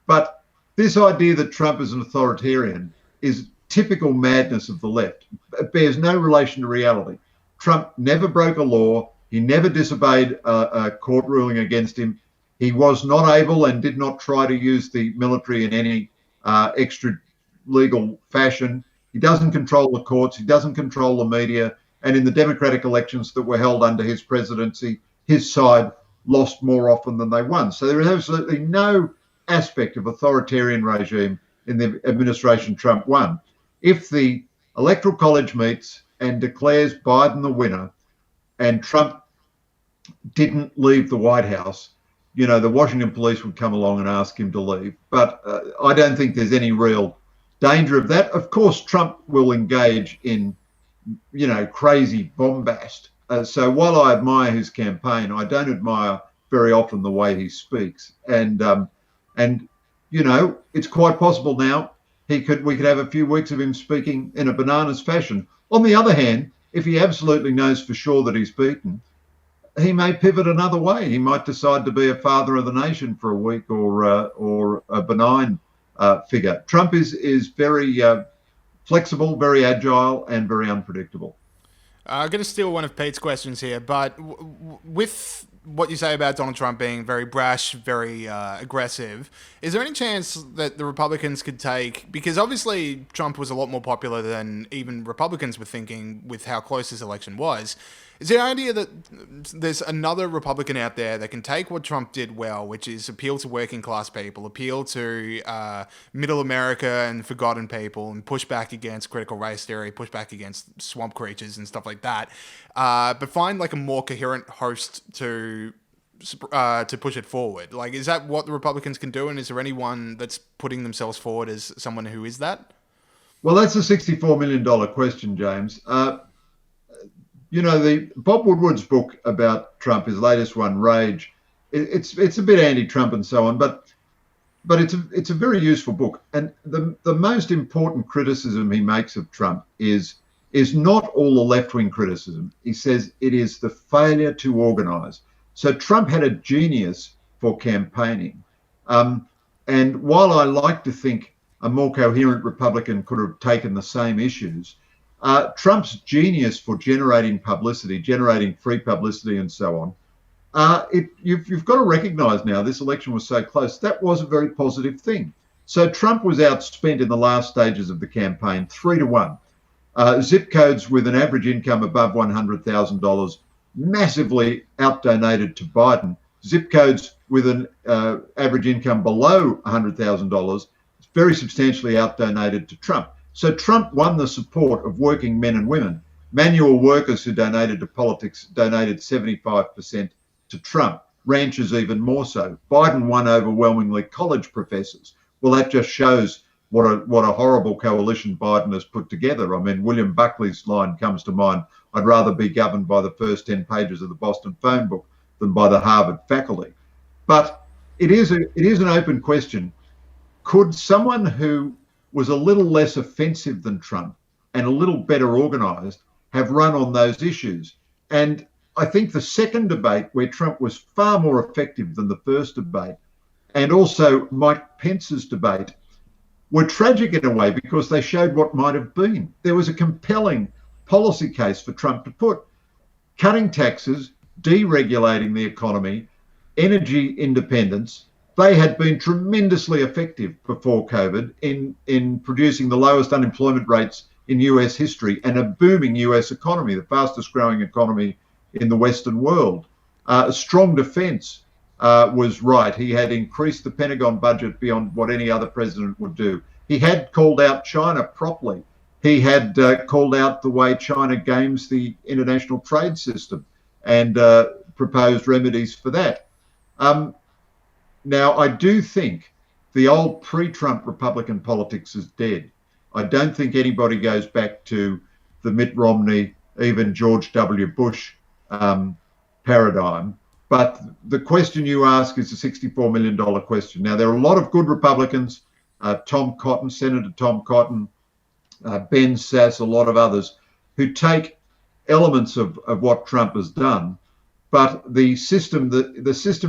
but this idea that Trump is an authoritarian is typical madness of the left. It bears no relation to reality. Trump never broke a law. He never disobeyed a court ruling against him. He was not able and did not try to use the military in any extra legal fashion. He doesn't control the courts. He doesn't control the media. And in the democratic elections that were held under his presidency, his side lost more often than they won. So there is absolutely no aspect of authoritarian regime in the administration Trump won. If the Electoral College meets and declares Biden the winner and Trump didn't leave the White House, the Washington police would come along and ask him to leave. But I don't think there's any real danger of that. Of course, Trump will engage in, crazy bombast. So while I admire his campaign, I don't admire very often the way he speaks. And it's quite possible now we could have a few weeks of him speaking in a bananas fashion. On the other hand, if he absolutely knows for sure that he's beaten, he may pivot another way. He might decide to be a father of the nation for a week or a benign figure. Trump is very flexible, very agile, and very unpredictable. I'm going to steal one of Pete's questions here, but with what you say about Donald Trump being very brash, very aggressive, is there any chance that the Republicans could take, because obviously Trump was a lot more popular than even Republicans were thinking with how close this election was, is the idea that there's another Republican out there that can take what Trump did well, which is appeal to working class people, appeal to middle America and forgotten people, and push back against critical race theory, push back against swamp creatures and stuff like that, but find like a more coherent host to push it forward? Like, is that what the Republicans can do, and is there anyone that's putting themselves forward as someone who is that? Well, that's a $64 million question, James. The Bob Woodward's book about Trump, his latest one, Rage, it's a bit anti-Trump and so on, but it's a very useful book. And the most important criticism he makes of Trump is not all the left-wing criticism. He says it is the failure to organise. So Trump had a genius for campaigning. And while I like to think a more coherent Republican could have taken the same issues, Trump's genius for generating publicity, generating free publicity and so on, you've got to recognise now this election was so close. That was a very positive thing. So Trump was outspent in the last stages of the campaign 3-1. Zip codes with an average income above $100,000 massively outdonated to Biden. Zip codes with an average income below $100,000 very substantially outdonated to Trump. So Trump won the support of working men and women. Manual workers who donated to politics donated 75% to Trump. Ranchers even more so. Biden won overwhelmingly college professors. Well, that just shows what a horrible coalition Biden has put together. I mean, William Buckley's line comes to mind. I'd rather be governed by the first 10 pages of the Boston phone book than by the Harvard faculty. But it is an open question. Could someone who was a little less offensive than Trump and a little better organised have run on those issues? And I think the second debate, where Trump was far more effective than the first debate, and also Mike Pence's debate, were tragic in a way because they showed what might have been. There was a compelling policy case for Trump to put. Cutting taxes, deregulating the economy, energy independence. They had been tremendously effective before COVID in producing the lowest unemployment rates in US history and a booming US economy, the fastest growing economy in the Western world. A strong defence was right. He had increased the Pentagon budget beyond what any other president would do. He had called out China properly. He had called out the way China games the international trade system and proposed remedies for that. Now, I do think the old pre-Trump Republican politics is dead. I don't think anybody goes back to the Mitt Romney, even George W. Bush paradigm. But the question you ask is a $64 million question. Now, there are a lot of good Republicans, Tom Cotton, Senator Tom Cotton, Ben Sasse, a lot of others, who take elements of what Trump has done. But the system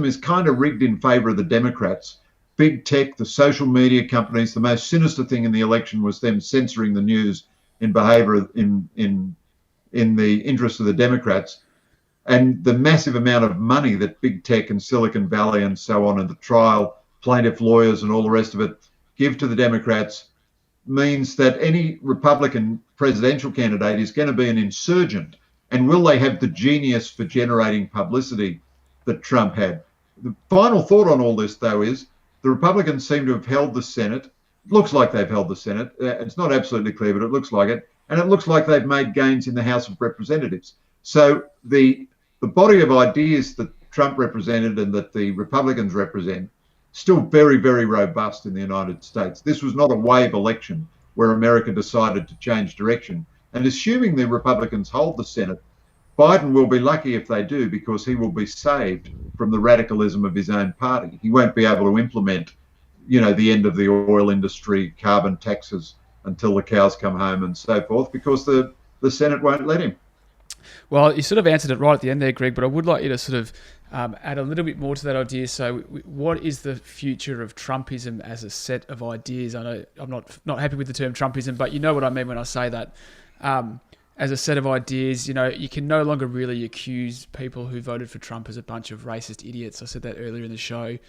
is kind of rigged in favour of the Democrats. Big tech, the social media companies, the most sinister thing in the election was them censoring the news in behaviour in the interest of the Democrats. And the massive amount of money that big tech and Silicon Valley and so on, and the trial plaintiff lawyers and all the rest of it give to the Democrats means that any Republican presidential candidate is going to be an insurgent. And will they have the genius for generating publicity that Trump had? The final thought on all this, though, is the Republicans seem to have held the Senate. It looks like they've held the Senate. It's not absolutely clear, but it looks like it. And it looks like they've made gains in the House of Representatives. So the body of ideas that Trump represented and that the Republicans represent, still very, very robust in the United States. This was not a wave election where America decided to change direction. And assuming the Republicans hold the Senate, Biden will be lucky if they do, because he will be saved from the radicalism of his own party. He won't be able to implement, the end of the oil industry, carbon taxes until the cows come home and so forth, because the Senate won't let him. Well, you sort of answered it right at the end there, Greg, but I would like you to sort of add a little bit more to that idea. So what is the future of Trumpism as a set of ideas? I know I'm not happy with the term Trumpism, but you know what I mean when I say that. as a set of ideas. You can no longer really accuse people who voted for Trump as a bunch of racist idiots. I said that earlier in the show.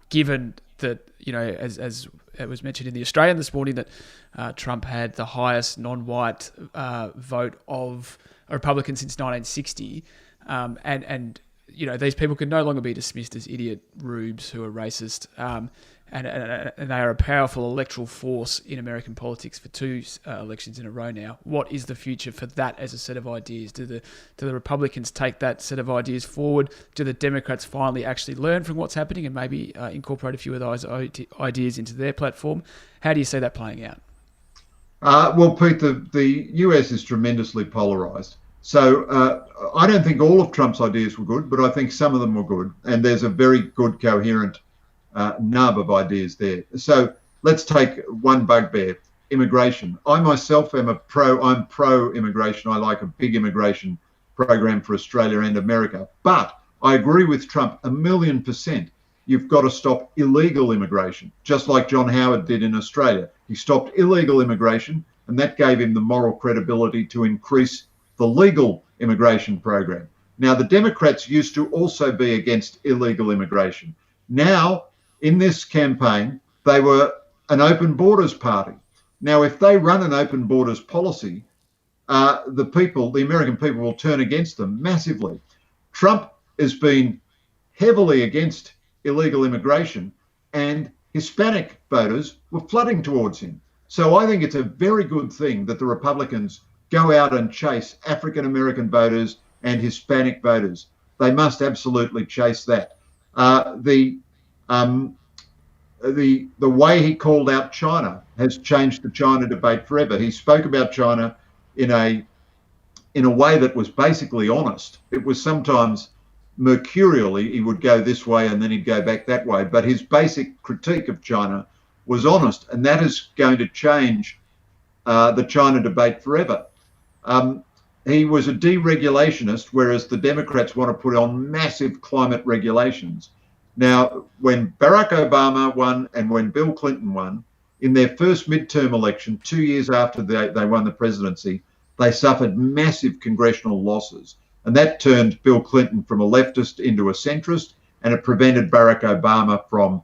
Given that, as it was mentioned in the Australian this morning, that Trump had the highest non-white vote of a Republican since 1960, and these people can no longer be dismissed as idiot rubes who are racist. And they are a powerful electoral force in American politics for two elections in a row now. What is the future for that as a set of ideas? Do the Republicans take that set of ideas forward? Do the Democrats finally actually learn from what's happening and maybe incorporate a few of those ideas into their platform? How do you see that playing out? Well, Pete, the US is tremendously polarised. So I don't think all of Trump's ideas were good, but I think some of them were good. And there's a very good, coherent nub of ideas there. So let's take one bugbear, immigration. I myself am I'm pro immigration. I like a big immigration program for Australia and America. But I agree with Trump 1,000,000%. You've got to stop illegal immigration, just like John Howard did in Australia. He stopped illegal immigration, and that gave him the moral credibility to increase the legal immigration program. Now, the Democrats used to also be against illegal immigration. Now, in this campaign, they were an open borders party. Now, if they run an open borders policy, the American people will turn against them massively. Trump has been heavily against illegal immigration, and Hispanic voters were flooding towards him. So I think it's a very good thing that the Republicans go out and chase African American voters and Hispanic voters. They must absolutely chase that. The way he called out China has changed the China debate forever. He spoke about China in a way that was basically honest. It was sometimes mercurially, he would go this way and then he'd go back that way. But his basic critique of China was honest, and that is going to change the China debate forever. He was a deregulationist, whereas the Democrats want to put on massive climate regulations. Now, when Barack Obama won and when Bill Clinton won, in their first midterm election, 2 years after they won the presidency, they suffered massive congressional losses. And that turned Bill Clinton from a leftist into a centrist, and it prevented Barack Obama from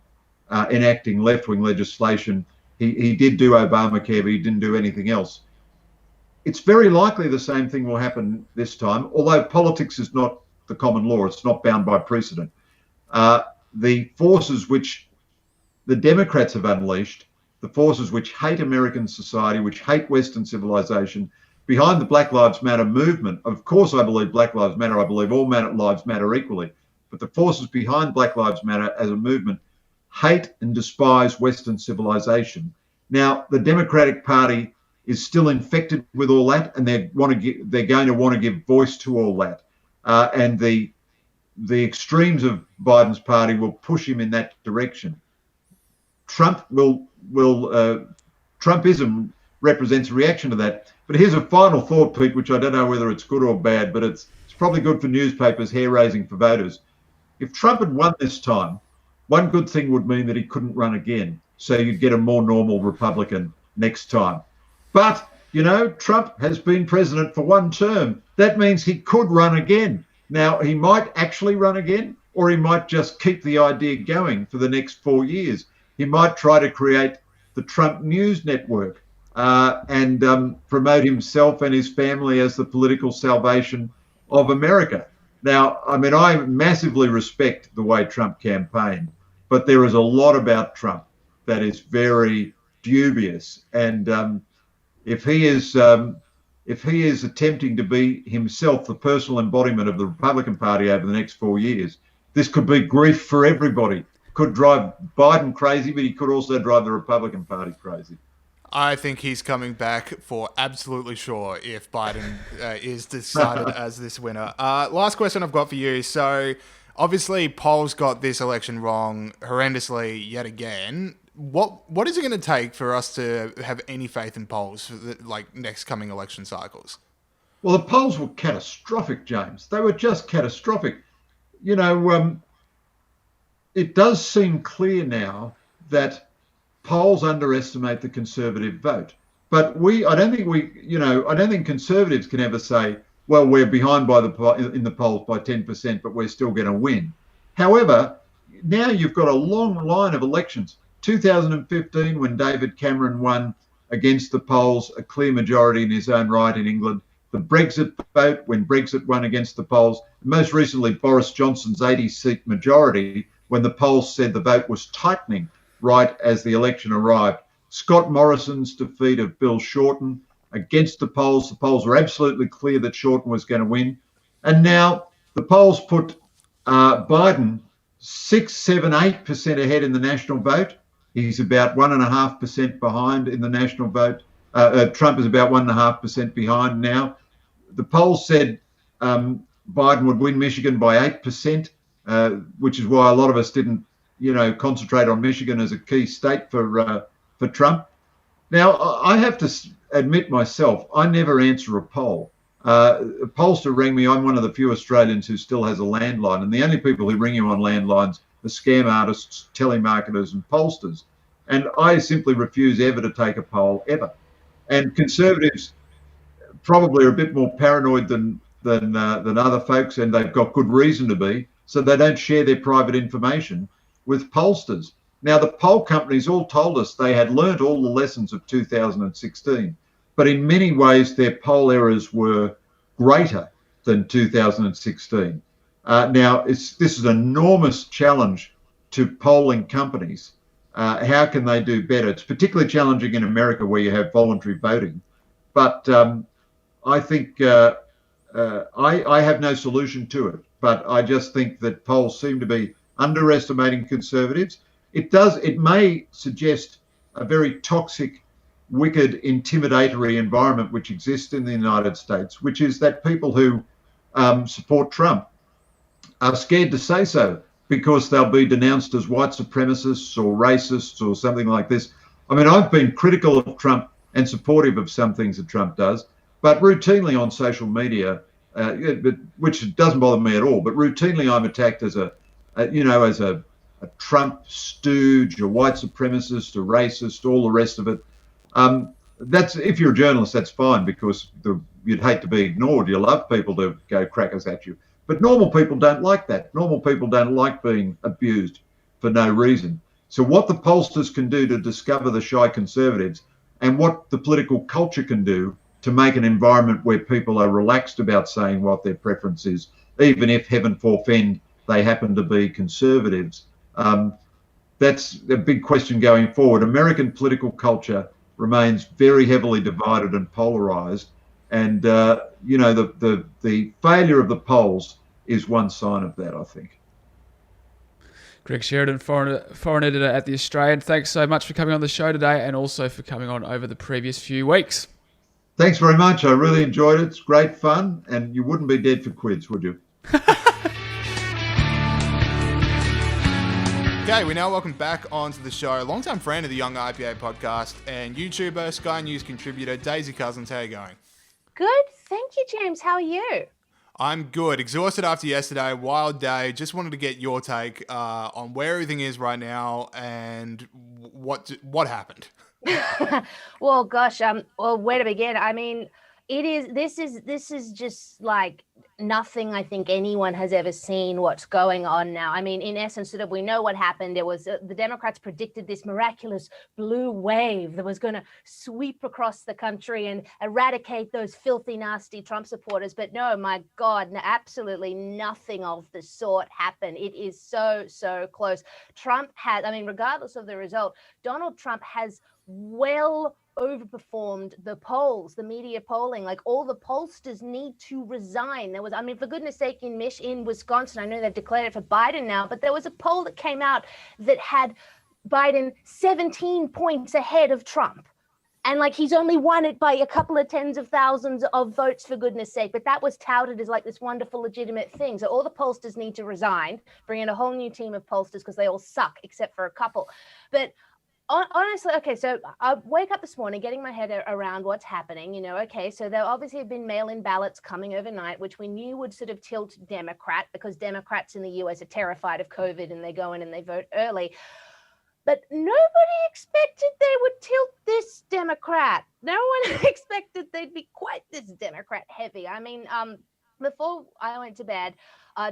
enacting left-wing legislation. He did do Obamacare, but he didn't do anything else. It's very likely the same thing will happen this time, although politics is not the common law. It's not bound by precedent. The forces which the Democrats have unleashed, the forces which hate American society, which hate Western civilization, behind the Black Lives Matter movement. Of course, I believe Black Lives Matter. I believe all lives matter equally. But the forces behind Black Lives Matter as a movement hate and despise Western civilization. Now, the Democratic Party is still infected with all that, and they're going to want to give voice to all that. And the extremes of Biden's party will push him in that direction. Trumpism represents a reaction to that. But here's a final thought, Pete, which I don't know whether it's good or bad, but it's probably good for newspapers, hair-raising for voters. If Trump had won this time, one good thing would mean that he couldn't run again. So you'd get a more normal Republican next time. But, Trump has been president for one term. That means he could run again. Now, he might actually run again, or he might just keep the idea going for the next 4 years. He might try to create the Trump News Network and promote himself and his family as the political salvation of America. Now, I massively respect the way Trump campaigned, but there is a lot about Trump that is very dubious. And if he is attempting to be himself the personal embodiment of the Republican Party over the next 4 years, this could be grief for everybody. Could drive Biden crazy, but he could also drive the Republican Party crazy. I think he's coming back for absolutely sure if Biden is decided as this winner. Last question I've got for you. So obviously polls got this election wrong horrendously yet again. What is it going to take for us to have any faith in polls for the next coming election cycles? Well, the polls were catastrophic, James. They were just catastrophic. It does seem clear now that polls underestimate the Conservative vote. But I don't think Conservatives can ever say, well, we're behind in the polls by 10%, but we're still going to win. However, now you've got a long line of elections. 2015, when David Cameron won against the polls, a clear majority in his own right in England. The Brexit vote, when Brexit won against the polls. Most recently, Boris Johnson's 80-seat majority, when the polls said the vote was tightening right as the election arrived. Scott Morrison's defeat of Bill Shorten against the polls. The polls were absolutely clear that Shorten was going to win. And now the polls put Biden 6, 7, 8% ahead in the national vote. He's about 1.5% behind in the national vote. Trump is about 1.5% behind now. The polls said Biden would win Michigan by 8%, which is why a lot of us didn't, concentrate on Michigan as a key state for Trump. Now, I have to admit myself, I never answer a poll. A pollster rang me. I'm one of the few Australians who still has a landline, and the only people who ring you on landlines are scam artists, telemarketers, and pollsters. And I simply refuse ever to take a poll, ever. And Conservatives probably are a bit more paranoid than other folks, and they've got good reason to be, so they don't share their private information with pollsters. Now, the poll companies all told us they had learnt all the lessons of 2016, but in many ways their poll errors were greater than 2016. Now, this is an enormous challenge to polling companies. How can they do better? It's particularly challenging in America where you have voluntary voting. But I think I have no solution to it. But I just think that polls seem to be underestimating Conservatives. It may suggest a very toxic, wicked, intimidatory environment which exists in the United States, which is that people who support Trump are scared to say so because they'll be denounced as white supremacists or racists or something like this. I mean, I've been critical of Trump and supportive of some things that Trump does, but routinely on social media, which doesn't bother me at all, but routinely I'm attacked as a Trump stooge, a white supremacist, a racist, all the rest of it. That's, if you're a journalist, that's fine, because you'd hate to be ignored. You love people to go crackers at you. But normal people don't like that. Normal people don't like being abused for no reason. So what the pollsters can do to discover the shy Conservatives, and what the political culture can do to make an environment where people are relaxed about saying what their preference is, even if, heaven forfend, they happen to be Conservatives. That's a big question going forward. American political culture remains very heavily divided and polarized. And, the failure of the polls is one sign of that, I think. Greg Sheridan, foreign editor at The Australian. Thanks so much for coming on the show today, and also for coming on over the previous few weeks. Thanks very much. I really enjoyed it. It's great fun. And you wouldn't be dead for quids, would you? Okay, we now welcome back onto the show longtime friend of the Young IPA podcast and YouTuber, Sky News contributor, Daisy Cousens. How are you going? Good. Thank you, James. How are you? I'm good. Exhausted after yesterday. Wild day. Just wanted to get your take on where everything is right now and what happened. Well, gosh. Well, where to begin? I mean, this is just like nothing I think anyone has ever seen what's going on now. I mean, in essence, sort of, we know what happened. It was the Democrats predicted this miraculous blue wave that was going to sweep across the country and eradicate those filthy, nasty Trump supporters. But no, my God, absolutely nothing of the sort happened. It is so close. Trump has, I mean, regardless of the result, Donald Trump has well overperformed the polls, the media polling. Like, all the pollsters need to resign. There was, I mean, for goodness sake, in Wisconsin, I know they've declared it for Biden now, but there was a poll that came out that had Biden 17 points ahead of Trump. And like, he's only won it by a couple of tens of thousands of votes, for goodness sake. But that was touted as like this wonderful, legitimate thing. So all the pollsters need to resign, bring in a whole new team of pollsters, because they all suck except for a couple. But honestly, okay, so I wake up this morning getting my head around what's happening. Okay, so there obviously have been mail-in ballots coming overnight, which we knew would sort of tilt Democrat, because Democrats in the US are terrified of COVID and they go in and they vote early. But nobody expected they would tilt this Democrat. No one expected they'd be quite this Democrat heavy. I mean, before I went to bed,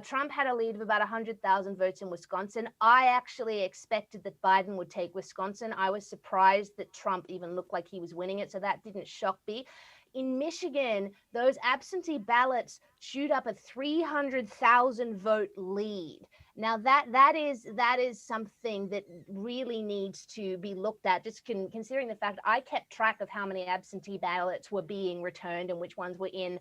Trump had a lead of about 100,000 votes in Wisconsin. I actually expected that Biden would take Wisconsin. I was surprised that Trump even looked like he was winning it, so that didn't shock me. In Michigan, those absentee ballots shoot up a 300,000 vote lead. Now that is something that really needs to be looked at, just considering the fact I kept track of how many absentee ballots were being returned and which ones were in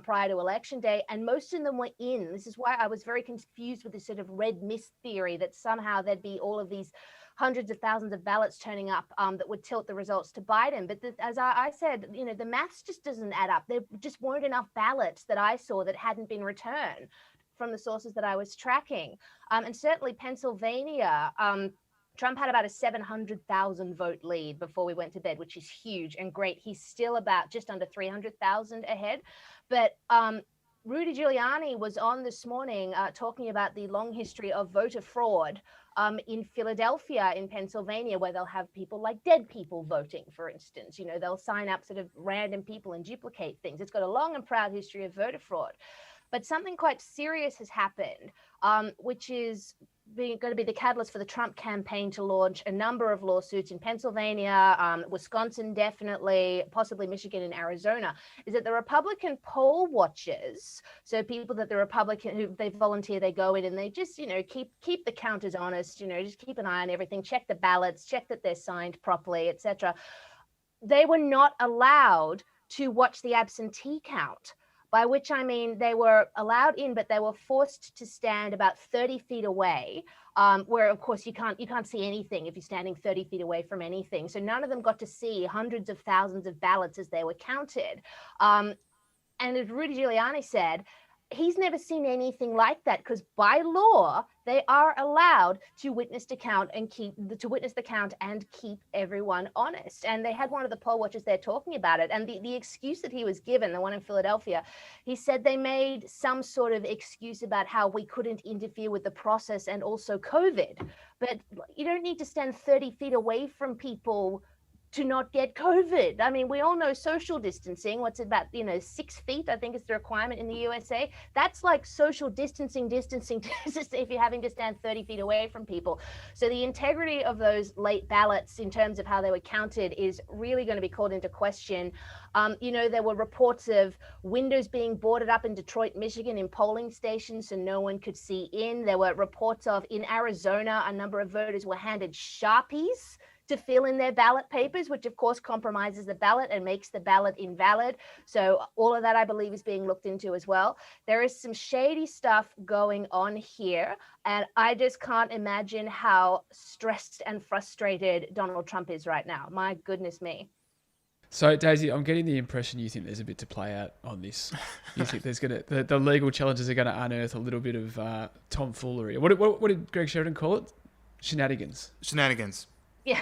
prior to election day, and most of them were in. This is why I was very confused with this sort of red mist theory that somehow there'd be all of these hundreds of thousands of ballots turning up that would tilt the results to Biden. But as I said, the maths just doesn't add up. There just weren't enough ballots that I saw that hadn't been returned from the sources that I was tracking. And certainly Pennsylvania, Trump had about a 700,000 vote lead before we went to bed, which is huge and great. He's still about just under 300,000 ahead. But Rudy Giuliani was on this morning talking about the long history of voter fraud in Philadelphia, in Pennsylvania, where they'll have people like dead people voting, for instance. They'll sign up sort of random people and duplicate things. It's got a long and proud history of voter fraud. But something quite serious has happened, which is going to be the catalyst for the Trump campaign to launch a number of lawsuits in Pennsylvania, Wisconsin, definitely, possibly Michigan and Arizona, is that the Republican poll watchers, so people that the Republican, who they volunteer, they go in and they just, keep the counters honest, just keep an eye on everything, check the ballots, check that they're signed properly, etc. They were not allowed to watch the absentee count. By which I mean they were allowed in, but they were forced to stand about 30 feet away, where of course you can't see anything if you're standing 30 feet away from anything. So none of them got to see hundreds of thousands of ballots as they were counted. And as Rudy Giuliani said, he's never seen anything like that because by law they are allowed to witness the count and keep everyone honest. And they had one of the poll watchers there talking about it, and the excuse that he was given, the one in Philadelphia, he said they made some sort of excuse about how we couldn't interfere with the process and also COVID, but you don't need to stand 30 feet away from people to not get COVID. I mean, we all know social distancing. What's it about, 6 feet, I think is the requirement in the USA. That's like social distancing if you're having to stand 30 feet away from people. So the integrity of those late ballots in terms of how they were counted is really going to be called into question. There were reports of windows being boarded up in Detroit, Michigan in polling stations so no one could see in. There were reports of, in Arizona, a number of voters were handed Sharpies to fill in their ballot papers, which of course compromises the ballot and makes the ballot invalid. So all of that, I believe, is being looked into as well. There is some shady stuff going on here, and I just can't imagine how stressed and frustrated Donald Trump is right now. My goodness me. So, Daisy, I'm getting the impression you think there's a bit to play out on this. You think there's the legal challenges are going to unearth a little bit of tomfoolery. What did Greg Sheridan call it? Shenanigans. Yeah,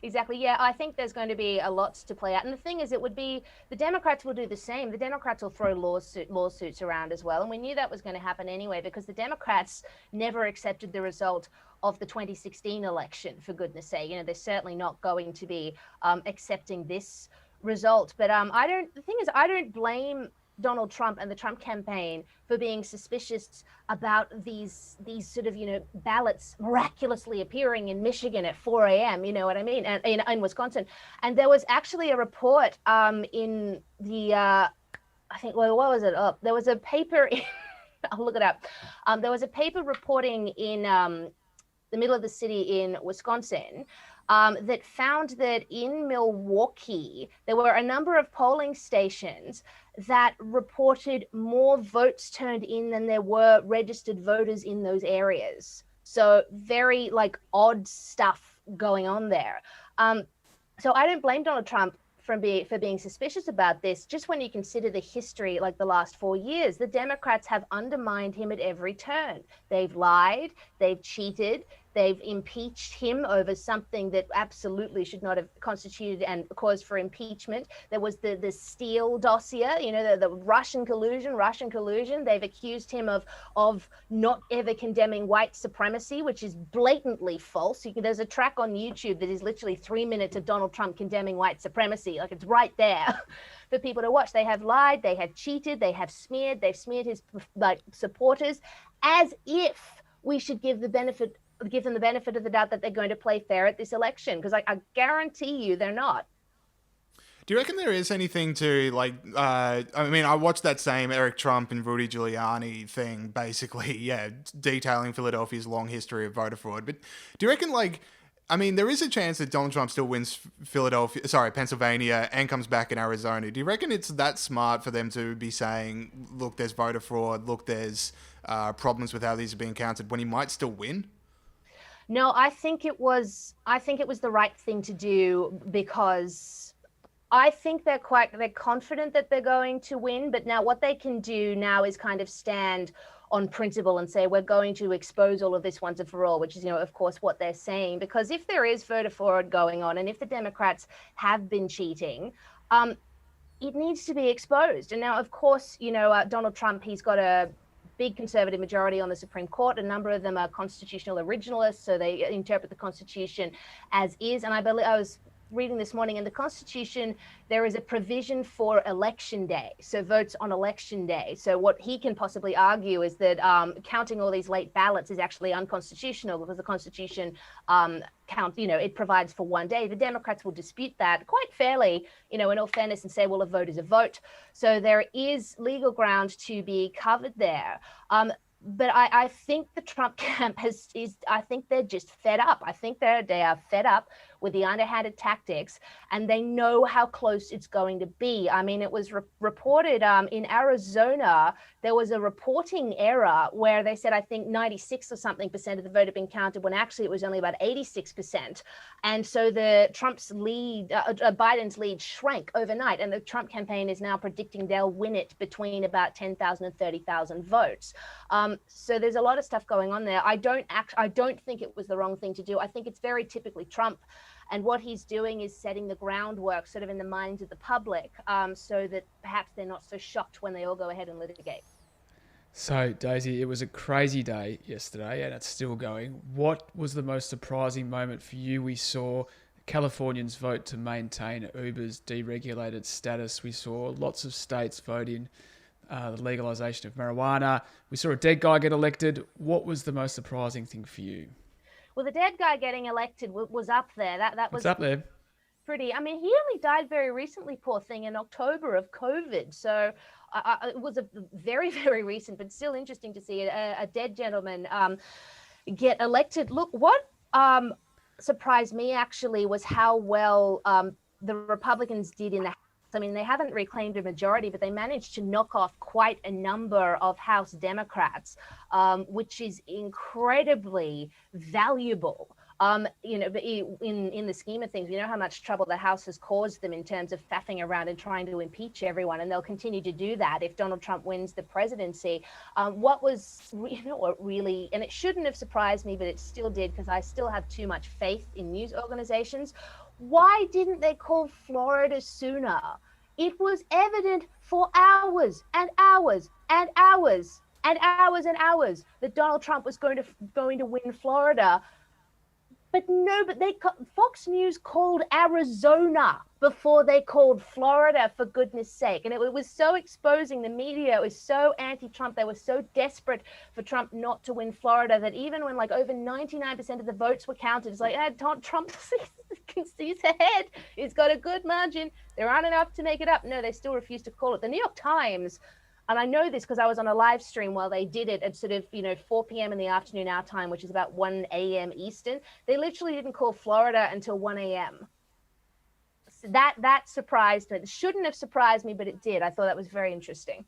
exactly. Yeah, I think there's going to be a lot to play out. And the thing is, the Democrats will do the same. The Democrats will throw lawsuits around as well. And we knew that was going to happen anyway, because the Democrats never accepted the result of the 2016 election, for goodness sake. They're certainly not going to be accepting this result. But the thing is, I don't blame Donald Trump and the Trump campaign for being suspicious about these sort of, ballots miraculously appearing in Michigan at 4 a.m., you know what I mean, and in Wisconsin. And there was actually a report in the, I think, well, what was it? Oh, there was a paper, I'll look it up. There was a paper reporting in the middle of the city in Wisconsin that found that in Milwaukee, there were a number of polling stations that reported more votes turned in than there were registered voters in those areas. So very odd stuff going on there. So I don't blame Donald Trump for being suspicious about this. Just when you consider the history, the last 4 years, the Democrats have undermined him at every turn. They've lied, they've cheated, They've impeached him over something that absolutely should not have constituted and caused for impeachment. There was the Steele dossier, you know, the Russian collusion. They've accused him of not ever condemning white supremacy, which is blatantly false. There's a track on YouTube that is literally 3 minutes of Donald Trump condemning white supremacy. Like, it's right there for people to watch. They have lied, they have cheated, they've smeared his supporters, as if we should give them the benefit of the doubt that they're going to play fair at this election, because I guarantee you they're not. Do you reckon there is anything to, like, I mean, I watched that same Eric Trump and Rudy Giuliani thing, basically, yeah, detailing Philadelphia's long history of voter fraud. But do you reckon, like, I mean, there is a chance that Donald Trump still wins Pennsylvania and comes back in Arizona. Do you reckon it's that smart for them to be saying, look, there's voter fraud, look, there's problems with how these are being counted, when he might still win? No, I think it was the right thing to do, because I think they're confident that they're going to win. But now what they can do now is kind of stand on principle and say, we're going to expose all of this once and for all, which is, you know, of course, what they're saying. Because if there is voter fraud going on, and if the Democrats have been cheating, it needs to be exposed. And now, of course, you know, Donald Trump, he's got a big conservative majority on the Supreme Court. A number of them are constitutional originalists, so they interpret the Constitution as is. And I was reading this morning, in the Constitution, there is a provision for election day, so votes on election day. So what he can possibly argue is that counting all these late ballots is actually unconstitutional, because the Constitution it provides for one day. The Democrats will dispute that quite fairly, you know, in all fairness, and say, well, a vote is a vote. So there is legal ground to be covered there. But I think the Trump camp I think they're just fed up. I think they are fed up with the underhanded tactics, and they know how close it's going to be. I mean, it was reported in Arizona, there was a reporting error where they said, I think 96 or something percent of the vote had been counted, when actually it was only about 86%. And so Biden's lead shrank overnight, and the Trump campaign is now predicting they'll win it between about 10,000 and 30,000 votes. So there's a lot of stuff going on there. I don't think it was the wrong thing to do. I think it's very typically Trump. And what he's doing is setting the groundwork sort of in the minds of the public, so that perhaps they're not so shocked when they all go ahead and litigate. So, Daisy, it was a crazy day yesterday, and it's still going. What was the most surprising moment for you? We saw Californians vote to maintain Uber's deregulated status. We saw lots of states vote in the legalization of marijuana. We saw a dead guy get elected. What was the most surprising thing for you? Well, the dead guy getting elected was up there. That was up there. Pretty. I mean, he only died very recently, poor thing, in October of COVID. So it was a very, very recent, but still interesting to see a dead gentleman get elected. Look, what surprised me actually was how well the Republicans did in the House. I mean, they haven't reclaimed a majority, but they managed to knock off quite a number of House Democrats, which is incredibly valuable. You know, but in the scheme of things, you know how much trouble the House has caused them in terms of faffing around and trying to impeach everyone, and they'll continue to do that if Donald Trump wins the presidency. What was, you know, what really, and it shouldn't have surprised me, but it still did, because I still have too much faith in news organizations. Why didn't they call Florida sooner? It was evident for hours and hours and hours and hours and hours that Donald Trump was going to win Florida. But no, Fox News called Arizona before they called Florida, for goodness sake. And it was so exposing. The media was so anti-Trump. They were so desperate for Trump not to win Florida that even when like over 99% of the votes were counted, it's like, Trump sees ahead. He's got a good margin. There aren't enough to make it up. No, they still refuse to call it. The New York Times, and I know this because I was on a live stream while they did it at sort of, 4 p.m. in the afternoon our time, which is about 1 a.m. Eastern. They literally didn't call Florida until 1 a.m. So that surprised me. It shouldn't have surprised me, but it did. I thought that was very interesting.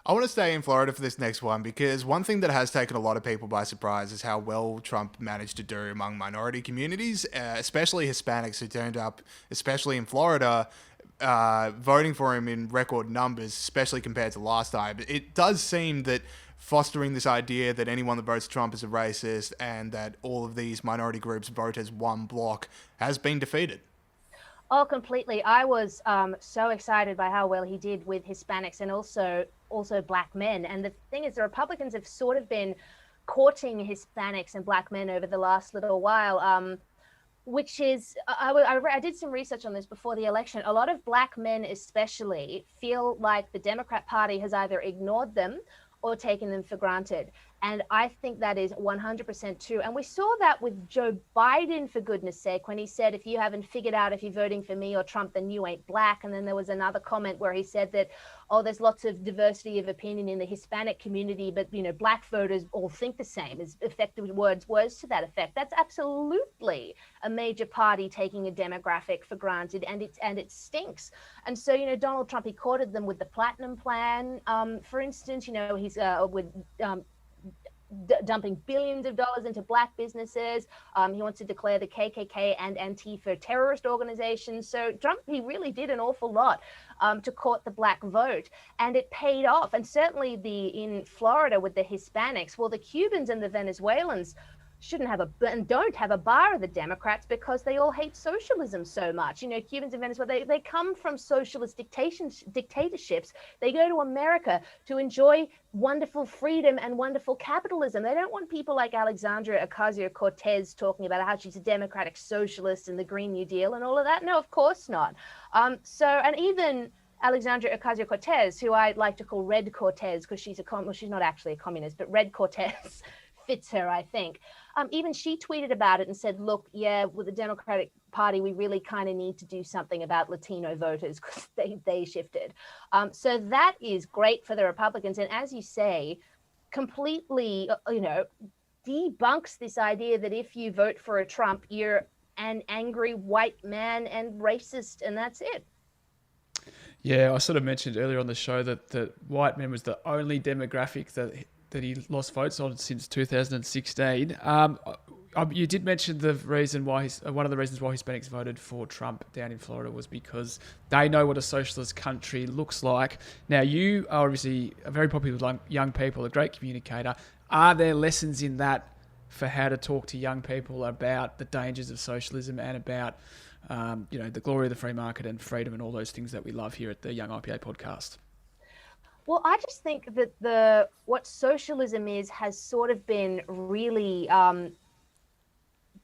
I want to stay in Florida for this next one, because one thing that has taken a lot of people by surprise is how well Trump managed to do among minority communities, especially Hispanics who turned up, especially in Florida, voting for him in record numbers, especially compared to last time. It does seem that fostering this idea that anyone that votes Trump is a racist and that all of these minority groups vote as one bloc has been defeated. Oh, completely. I was so excited by how well he did with Hispanics and also black men. And the thing is, the Republicans have sort of been courting Hispanics and black men over the last little while, which is, I did some research on this before the election. A lot of black men especially feel like the Democrat Party has either ignored them or taken them for granted. And I think that is 100% true. And we saw that with Joe Biden, for goodness sake, when he said, if you haven't figured out if you're voting for me or Trump, then you ain't black. And then there was another comment where he said that, oh, there's lots of diversity of opinion in the Hispanic community, but, you know, black voters all think the same, as effective words to that effect. That's absolutely a major party taking a demographic for granted, and it stinks. And so, you know, Donald Trump, he courted them with the Platinum Plan, for instance. You know, he's dumping billions of dollars into black businesses. He wants to declare the KKK and Antifa terrorist organizations. So Trump, he really did an awful lot to court the black vote, and it paid off. And certainly in Florida with the Hispanics, well, the Cubans and the Venezuelans shouldn't have and don't have a bar of the Democrats because they all hate socialism so much. You know, Cubans and Venezuela, they come from socialist dictatorships. They go to America to enjoy wonderful freedom and wonderful capitalism. They don't want people like Alexandria Ocasio-Cortez talking about how she's a democratic socialist and the Green New Deal and all of that. No, of course not. And even Alexandria Ocasio-Cortez, who I like to call Red Cortez because she's she's not actually a communist, but Red Cortez fits her, I think. Even she tweeted about it and said, look, yeah, with the Democratic Party, we really kind of need to do something about Latino voters because they shifted. So that is great for the Republicans. And as you say, completely, debunks this idea that if you vote for a Trump, you're an angry white man and racist, and that's it. Yeah, I sort of mentioned earlier on the show that white men was the only demographic that he lost votes on since 2016. You did mention the reason why one of the reasons why Hispanics voted for Trump down in Florida was because they know what a socialist country looks like. Now, you are obviously a very popular with young people, a great communicator. Are there lessons in that for how to talk to young people about the dangers of socialism and about the glory of the free market and freedom and all those things that we love here at the Young IPA podcast? Well, I just think that what socialism has sort of been really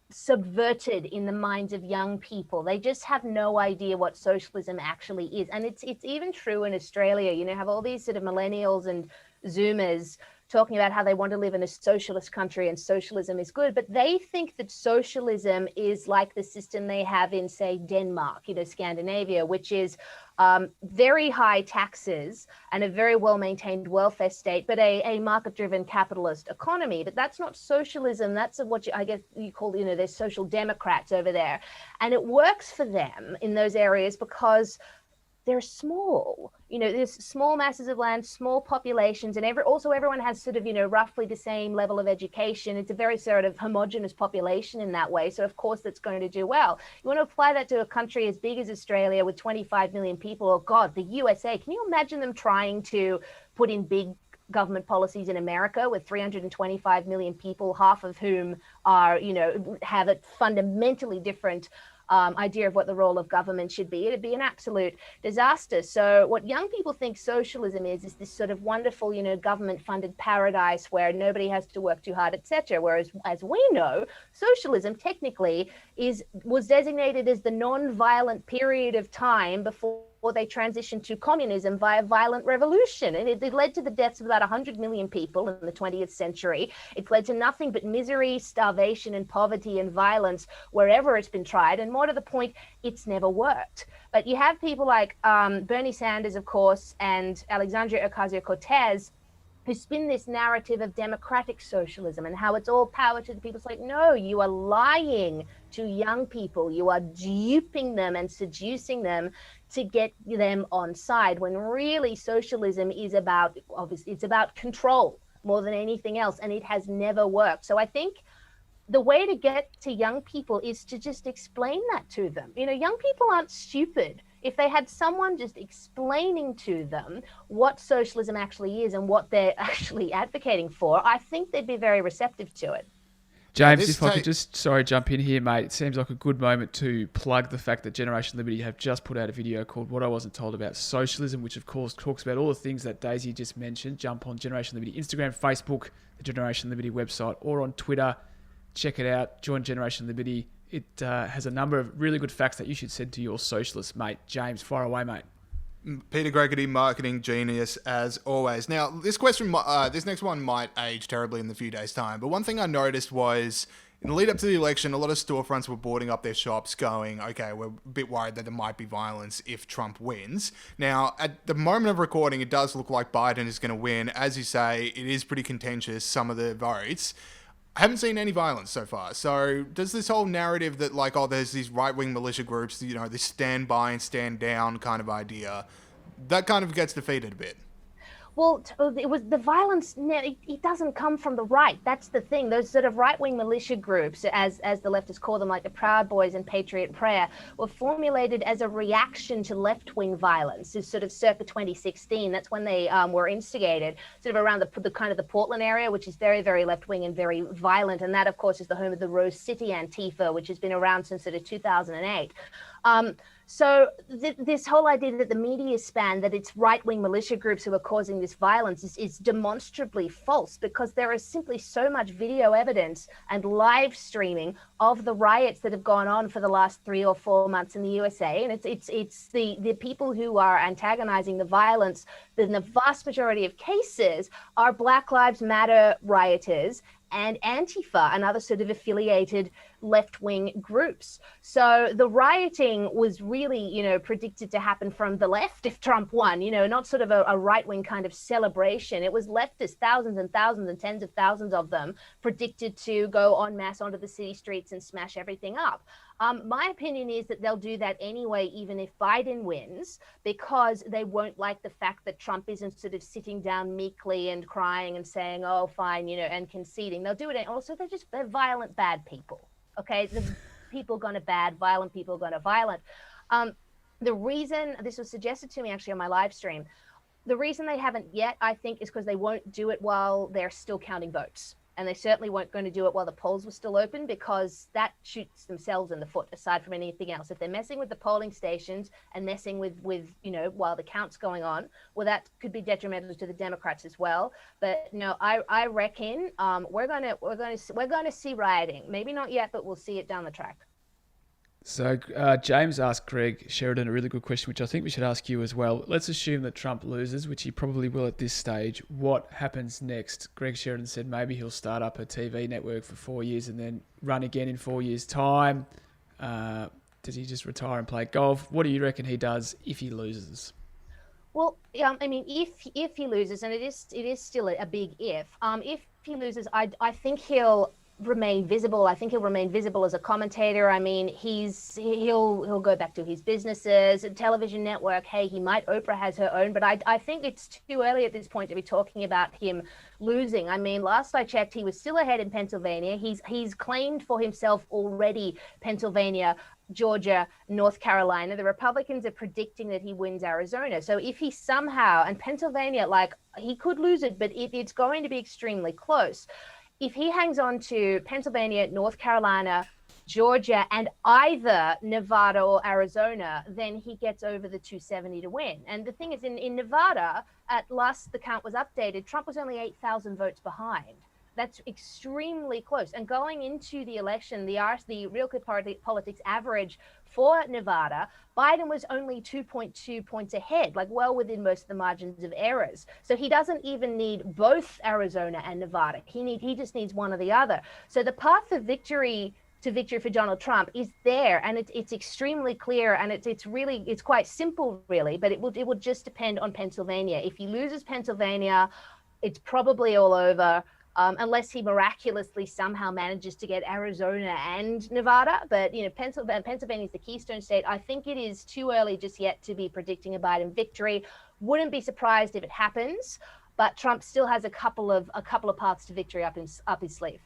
subverted in the minds of young people. They just have no idea what socialism actually is. And it's even true in Australia. You know, have all these sort of millennials and Zoomers talking about how they want to live in a socialist country and socialism is good, but they think that socialism is like the system they have in, say, Denmark, Scandinavia, which is very high taxes and a very well-maintained welfare state, but a market-driven capitalist economy. But that's not socialism. That's what I guess you call, they're social democrats over there. And it works for them in those areas because they're small, there's small masses of land, small populations, and everyone has sort of, roughly the same level of education. It's a very sort of homogenous population in that way. So of course that's going to do well. You want to apply that to a country as big as Australia with 25 million people, or God, the USA. Can you imagine them trying to put in big government policies in America with 325 million people, half of whom are, have a fundamentally different idea of what the role of government should be? It'd be an absolute disaster. So what young people think socialism is this sort of wonderful, government-funded paradise where nobody has to work too hard, etc. Whereas, as we know, socialism technically was designated as the non-violent period of time before they transitioned to communism via violent revolution. And it led to the deaths of about 100 million people in the 20th century. It's led to nothing but misery, starvation, and poverty and violence wherever it's been tried. And more to the point, it's never worked. But you have people like Bernie Sanders, of course, and Alexandria Ocasio-Cortez, who spin this narrative of democratic socialism and how it's all power to the people. It's like, no, you are lying to young people. You are duping them and seducing them to get them on side, when really socialism is about, obviously, it's about control more than anything else, and it has never worked. So I think the way to get to young people is to just explain that to them. Young people aren't stupid. if they had someone just explaining to them what socialism actually is and what they're actually advocating for, I think they'd be very receptive to it. James, if I could just, jump in here, mate. It seems like a good moment to plug the fact that Generation Liberty have just put out a video called What I Wasn't Told About Socialism, which of course talks about all the things that Daisy just mentioned. Jump on Generation Liberty Instagram, Facebook, the Generation Liberty website, or on Twitter. Check it out. Join Generation Liberty. It has a number of really good facts that you should send to your socialist mate. James, fire away, mate. Peter Gregory, marketing genius as always. Now, this next one might age terribly in a few days' time, but one thing I noticed was in the lead up to the election, a lot of storefronts were boarding up their shops going, okay, we're a bit worried that there might be violence if Trump wins. Now, at the moment of recording, it does look like Biden is going to win. As you say, it is pretty contentious, some of the votes. I haven't seen any violence so far. So does this whole narrative that like, oh, there's these right-wing militia groups, you know, this stand by and stand down kind of idea, that kind of gets defeated a bit? Well, it was the violence. It doesn't come from the right. That's the thing. Those sort of right-wing militia groups, as the leftists call them, like the Proud Boys and Patriot Prayer, were formulated as a reaction to left-wing violence. It's sort of circa 2016. That's when they were instigated, sort of around the kind of the Portland area, which is very, very left-wing and very violent. And that, of course, is the home of the Rose City Antifa, which has been around since sort of 2008. So this whole idea that the media span, that it's right-wing militia groups who are causing this violence is demonstrably false, because there is simply so much video evidence and live streaming of the riots that have gone on for the last 3 or 4 months in the USA. And it's the people who are antagonizing the violence, in the vast majority of cases, are Black Lives Matter rioters and Antifa and other sort of affiliated left-wing groups. So the rioting was really, you know, predicted to happen from the left if Trump won, you know, not sort of a right-wing kind of celebration. It was leftists, thousands and thousands and tens of thousands of them, predicted to go en masse onto the city streets and smash everything up. My opinion is that they'll do that anyway, even if Biden wins, because they won't like the fact that Trump isn't sort of sitting down meekly and crying and saying, oh, fine, you know, and conceding. They'll do it. Also, they're violent, bad people. Okay, the people gone to bad, violent people gone to violent. The reason this was suggested to me actually on my live stream, the reason they haven't yet, I think, is because they won't do it while they're still counting votes. And they certainly weren't going to do it while the polls were still open, because that shoots themselves in the foot, aside from anything else. If they're messing with the polling stations and messing with you know, while the count's going on, well, that could be detrimental to the Democrats as well. But no, I reckon we're gonna see rioting. Maybe not yet, but we'll see it down the track. So James asked Greg Sheridan a really good question, which I think we should ask you as well. Let's assume that Trump loses, which he probably will at this stage. What happens next? Greg Sheridan said maybe he'll start up a TV network for 4 years and then run again in 4 years' time. Does he just retire and play golf? What do you reckon he does if he loses? Well, I mean, if he loses, and it is still a big if he loses, I think he'll remain visible. I think he'll remain visible as a commentator. I mean, he'll go back to his businesses, a television network. Hey, Oprah has her own, but I think it's too early at this point to be talking about him losing. I mean, last I checked, he was still ahead in Pennsylvania. He's claimed for himself already Pennsylvania, Georgia, North Carolina. The Republicans are predicting that he wins Arizona. So if he somehow, and Pennsylvania, like, he could lose it, but it's going to be extremely close. If he hangs on to Pennsylvania, North Carolina, Georgia, and either Nevada or Arizona, then he gets over the 270 to win. And the thing is, in Nevada, at last the count was updated, Trump was only 8,000 votes behind. That's extremely close. And going into the election, the Real Clear Politics average for Nevada, Biden was only 2.2 points ahead, like well within most of the margins of errors. So he doesn't even need both Arizona and Nevada. He just needs one or the other. So the path of victory for Donald Trump is there, and it's extremely clear, and it's quite simple, really. But it will just depend on Pennsylvania. If he loses Pennsylvania, it's probably all over. Unless he miraculously somehow manages to get Arizona and Nevada. But, you know, Pennsylvania is the keystone state. I think it is too early just yet to be predicting a Biden victory. Wouldn't be surprised if it happens, but Trump still has a couple of paths to victory up his sleeve.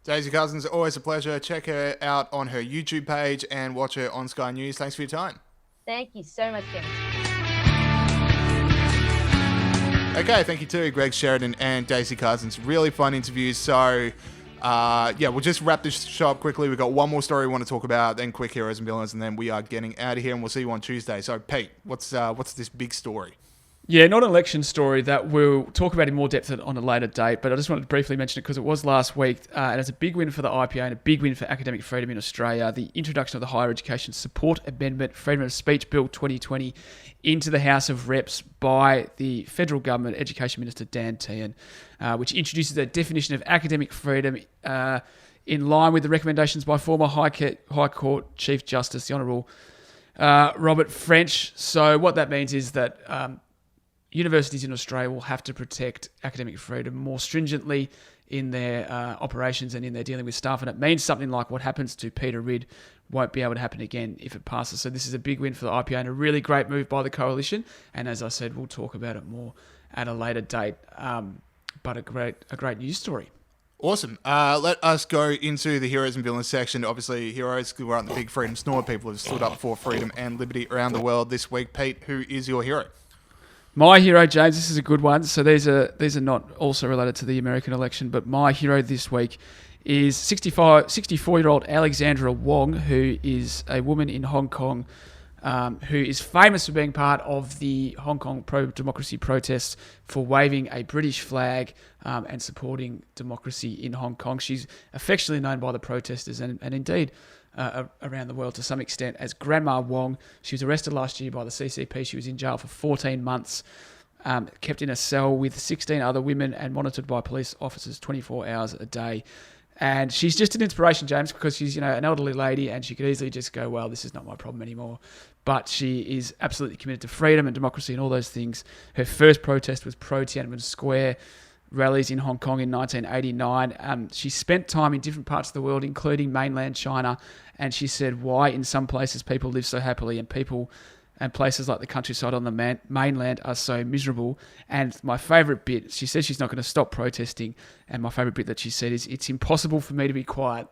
Daisy Cousens, always a pleasure. Check her out on her YouTube page and watch her on Sky News. Thanks for your time. Thank you so much, James. Okay, thank you to Greg Sheridan and Daisy Cousens. Really fun interviews. So, we'll just wrap this show up quickly. We've got one more story we want to talk about, then quick heroes and villains, and then we are getting out of here, and we'll see you on Tuesday. So, Pete, what's this big story? Yeah, not an election story that we'll talk about in more depth on a later date, but I just wanted to briefly mention it because it was last week, and it's a big win for the IPA and a big win for academic freedom in Australia. The introduction of the Higher Education Support Amendment, Freedom of Speech Bill 2020, into the House of Reps by the federal government, Education Minister Dan Tehan, which introduces a definition of academic freedom in line with the recommendations by former High Court Chief Justice, the Honourable Robert French. So what that means is that universities in Australia will have to protect academic freedom more stringently in their operations and in their dealing with staff. And it means something like what happens to Peter Ridd won't be able to happen again if it passes. So this is a big win for the IPA and a really great move by the coalition. And as I said, we'll talk about it more at a later date. But a great news story. Awesome. Let us go into the heroes and villains section. Obviously, heroes who aren't the big freedom snore, people who have stood up for freedom and liberty around the world this week. Pete, who is your hero? My hero, James, this is a good one. So these are not also related to the American election, but my hero this week is 64-year-old Alexandra Wong, who is a woman in Hong Kong who is famous for being part of the Hong Kong pro-democracy protests for waving a British flag and supporting democracy in Hong Kong. She's affectionately known by the protesters and indeed around the world to some extent as Grandma Wong. She was arrested last year by the CCP. She was in jail for 14 months, kept in a cell with 16 other women and monitored by police officers 24 hours a day. And she's just an inspiration, James, because she's, an elderly lady and she could easily just go, well, this is not my problem anymore. But she is absolutely committed to freedom and democracy and all those things. Her first protest was pro-Tiananmen Square rallies in Hong Kong in 1989. She spent time in different parts of the world, including mainland China, and she said why in some places people live so happily and places like the countryside on the mainland are so miserable. And my favourite bit, she says she's not going to stop protesting, and my favourite bit that she said is, it's impossible for me to be quiet.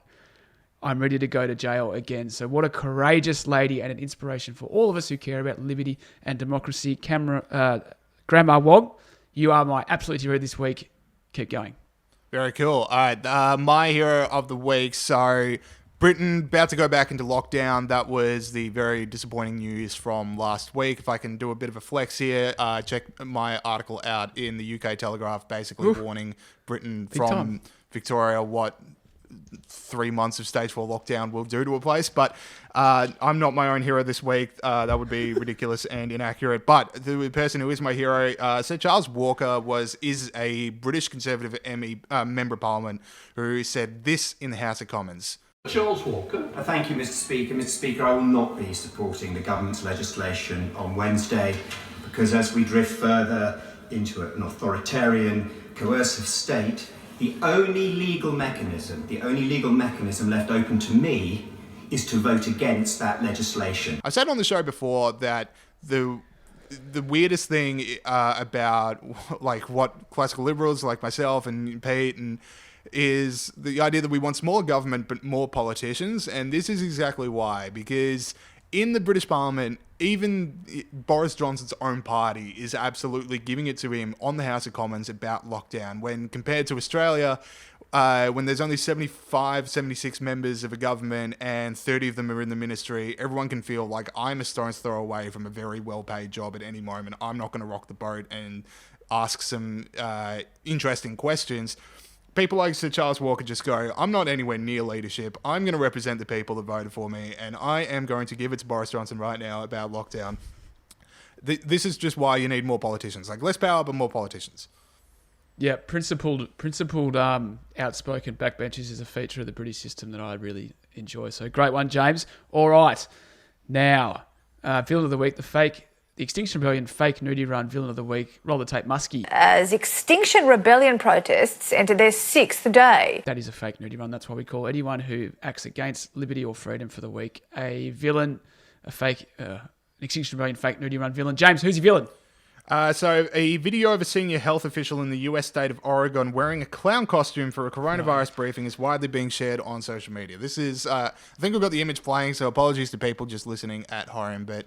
I'm ready to go to jail again. So what a courageous lady and an inspiration for all of us who care about liberty and democracy. Grandma Wong, you are my absolute hero this week. Keep going. Very cool. All right, my hero of the week. So Britain about to go back into lockdown. That was the very disappointing news from last week. If I can do a bit of a flex here, check my article out in the UK Telegraph, basically warning Britain from Victoria what 3 months of stage 4 lockdown will do to a place. But I'm not my own hero this week. That would be ridiculous and inaccurate. But the person who is my hero, Sir Charles Walker, is a British Conservative Member of Parliament who said this in the House of Commons. Charles Walker. Thank you, Mr. Speaker. Mr. Speaker, I will not be supporting the government's legislation on Wednesday because as we drift further into an authoritarian, coercive state, the only legal mechanism left open to me is to vote against that legislation. I said on the show before that the weirdest thing about like what classical liberals like myself and Pete is the idea that we want smaller government but more politicians, and this is exactly why. Because in the British Parliament, even Boris Johnson's own party is absolutely giving it to him on the House of Commons about lockdown, when compared to Australia, when there's only 75, 76 members of a government and 30 of them are in the ministry, everyone can feel like I'm a stone's throw away from a very well-paid job at any moment. I'm not going to rock the boat and ask some interesting questions. People like Sir Charles Walker just go, I'm not anywhere near leadership. I'm going to represent the people that voted for me, and I am going to give it to Boris Johnson right now about lockdown. This is just why you need more politicians. Like, less power, but more politicians. Yeah, principled, outspoken backbenchers is a feature of the British system that I really enjoy. So great one, James. All right. Now, villain of the week, the Extinction Rebellion fake nudie run villain of the week. Roll the tape, Muskie. As Extinction Rebellion protests enter their 6th day. That is a fake nudie run. That's why we call anyone who acts against liberty or freedom for the week a villain, an Extinction Rebellion fake nudie run villain. James, who's your villain? So a video of a senior health official in the US state of Oregon wearing a clown costume for a coronavirus briefing is widely being shared on social media. This is, I think we've got the image playing, so apologies to people just listening at home, but,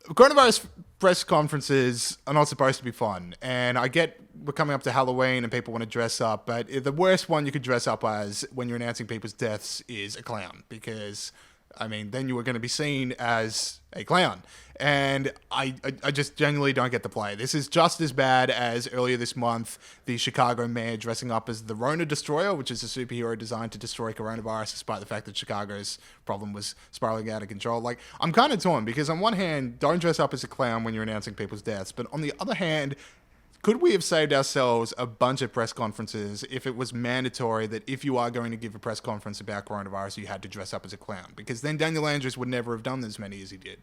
coronavirus press conferences are not supposed to be fun. And I get we're coming up to Halloween and people want to dress up, but the worst one you could dress up as when you're announcing people's deaths is a clown, because then you were going to be seen as a clown. And I just genuinely don't get the play. This is just as bad as earlier this month, the Chicago mayor dressing up as the Rona Destroyer, which is a superhero designed to destroy coronavirus, despite the fact that Chicago's problem was spiraling out of control. Like, I'm kind of torn, because on one hand, don't dress up as a clown when you're announcing people's deaths. But on the other hand, could we have saved ourselves a bunch of press conferences if it was mandatory that if you are going to give a press conference about coronavirus, you had to dress up as a clown? Because then Daniel Andrews would never have done as many as he did.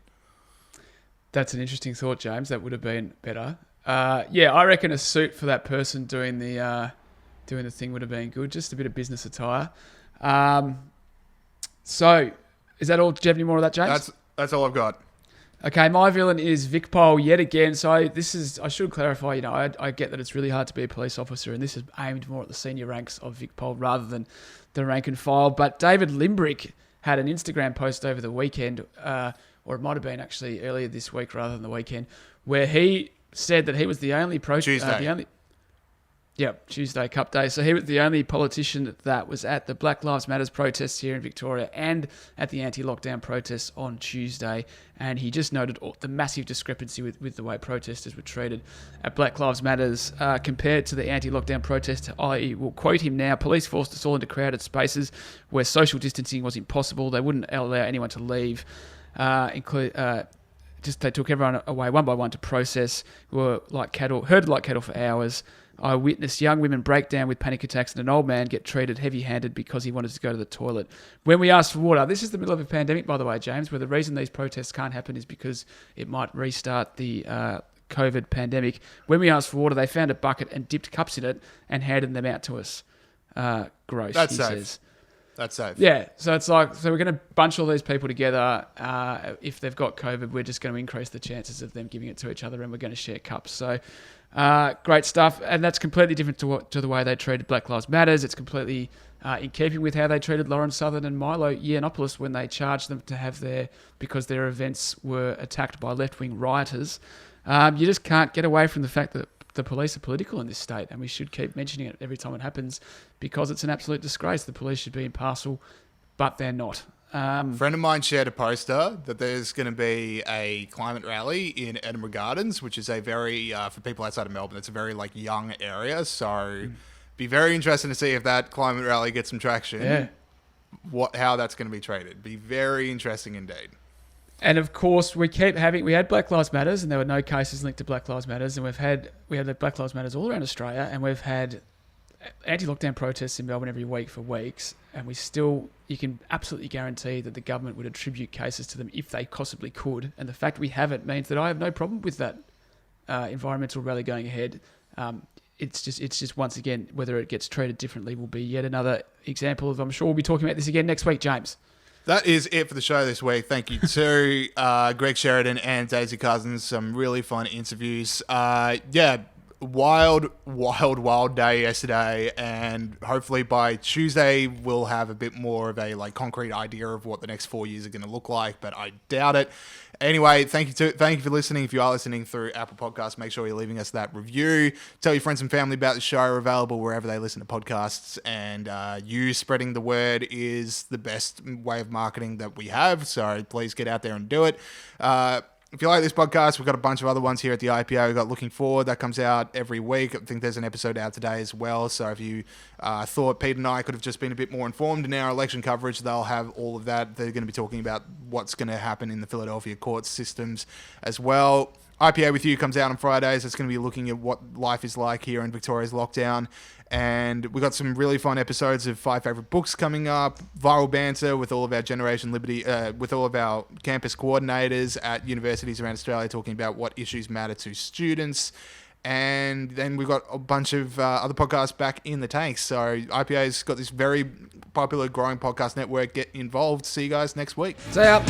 That's an interesting thought, James. That would have been better. I reckon a suit for that person doing the thing would have been good. Just a bit of business attire. So, is that all? Do you have any more of that, James? That's all I've got. Okay, my villain is Vicpol yet again. So I should clarify, I get that it's really hard to be a police officer, and this is aimed more at the senior ranks of Vicpol rather than the rank and file. But David Limbrick had an Instagram post over the weekend, or it might have been actually earlier this week rather than the weekend, where he said that he was the only Tuesday. Tuesday, Cup Day. So he was the only politician that was at the Black Lives Matters protests here in Victoria and at the anti-lockdown protests on Tuesday. And he just noted the massive discrepancy with the way protesters were treated at Black Lives Matters compared to the anti-lockdown protests. I will quote him now: "Police forced us all into crowded spaces where social distancing was impossible. They wouldn't allow anyone to leave. They took everyone away one by one to process. We were like cattle, herded like cattle for hours. I witnessed young women break down with panic attacks and an old man get treated heavy-handed because he wanted to go to the toilet. When we asked for water," this is the middle of a pandemic, by the way, James, where the reason these protests can't happen is because it might restart the COVID pandemic. "When we asked for water, they found a bucket and dipped cups in it and handed them out to us." Gross, That's he safe. says. That's safe. Yeah, so it's like, we're going to bunch all these people together. If they've got COVID, we're just going to increase the chances of them giving it to each other, and we're going to share cups. So, great stuff. And that's completely different to the way they treated Black Lives Matters. It's completely in keeping with how they treated Lauren Southern and Milo Yiannopoulos when they charged them to have because their events were attacked by left-wing rioters. You just can't get away from the fact that the police are political in this state, and we should keep mentioning it every time it happens because it's an absolute disgrace. The police should be impartial, but they're not. A friend of mine shared a poster that there's going to be a climate rally in Edinburgh Gardens, which is a very, for people outside of Melbourne, it's a very young area. So be very interesting to see if that climate rally gets some traction. Yeah. How that's going to be treated. Be very interesting indeed. And of course, we had Black Lives Matters, and there were no cases linked to Black Lives Matters, and we had the Black Lives Matters all around Australia, and we've had anti-lockdown protests in Melbourne every week for weeks, and you can absolutely guarantee that the government would attribute cases to them if they possibly could, and the fact we haven't means that I have no problem with that environmental rally going ahead. It's just once again, whether it gets treated differently will be yet another example of, I'm sure we'll be talking about this again next week, James. That is it for the show this week. Thank you to Greg Sheridan and Daisy Cousens. Some really fun interviews. Wild day yesterday, and hopefully by Tuesday we'll have a bit more of a concrete idea of what the next 4 years are going to look like, but I doubt it. Anyway, thank you for listening. If you are listening through Apple Podcasts, make sure you're leaving us that review. Tell your friends and family about the show. We're available wherever they listen to podcasts, and you spreading the word is the best way of marketing that we have, so please get out there and do it. If you like this podcast, we've got a bunch of other ones here at the IPA. We've got Looking Forward, that comes out every week. I think there's an episode out today as well. So if you thought Pete and I could have just been a bit more informed in our election coverage, they'll have all of that. They're going to be talking about what's going to happen in the Philadelphia court systems as well. IPA With You comes out on Fridays. It's going to be looking at what life is like here in Victoria's lockdown. And we've got some really fun episodes of 5 Favorite Books coming up, Viral Banter with all of our Generation Liberty, with all of our campus coordinators at universities around Australia talking about what issues matter to students. And then we've got a bunch of other podcasts back in the tank. So IPA's got this very popular growing podcast network. Get involved. See you guys next week. See ya.